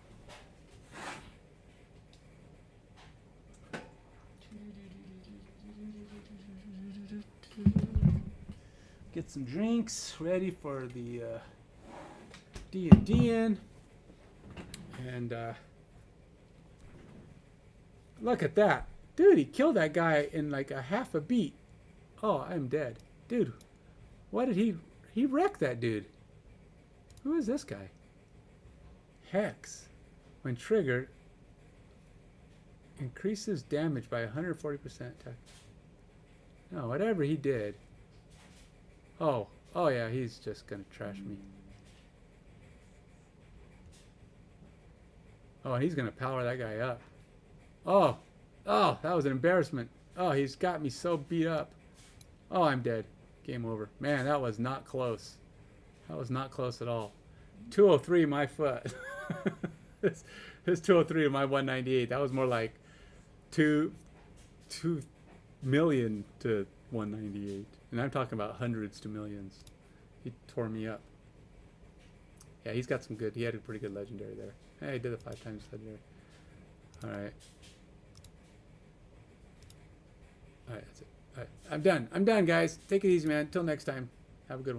A: Get some drinks ready for the D&D-ing. And look at that. Dude, he killed that guy in like a half a beat. Oh, I'm dead. Dude, what did he wrecked that dude. Who is this guy? Hex. When triggered, increases damage by 140%. No, whatever he did. Oh yeah, he's just gonna trash me. Oh, he's gonna power that guy up. Oh, that was an embarrassment. Oh, he's got me so beat up. Oh, I'm dead. Game over. Man, that was not close. That was not close at all. 203 my foot. This 203 to my 198. That was more like 2 million to 198. And I'm talking about hundreds to millions. He tore me up. Yeah, he's got some good. He had a pretty good legendary there. Hey, he did it 5 times legendary. All right. All right, that's it. All right, I'm done. I'm done, guys. Take it easy, man. Until next time. Have a good one.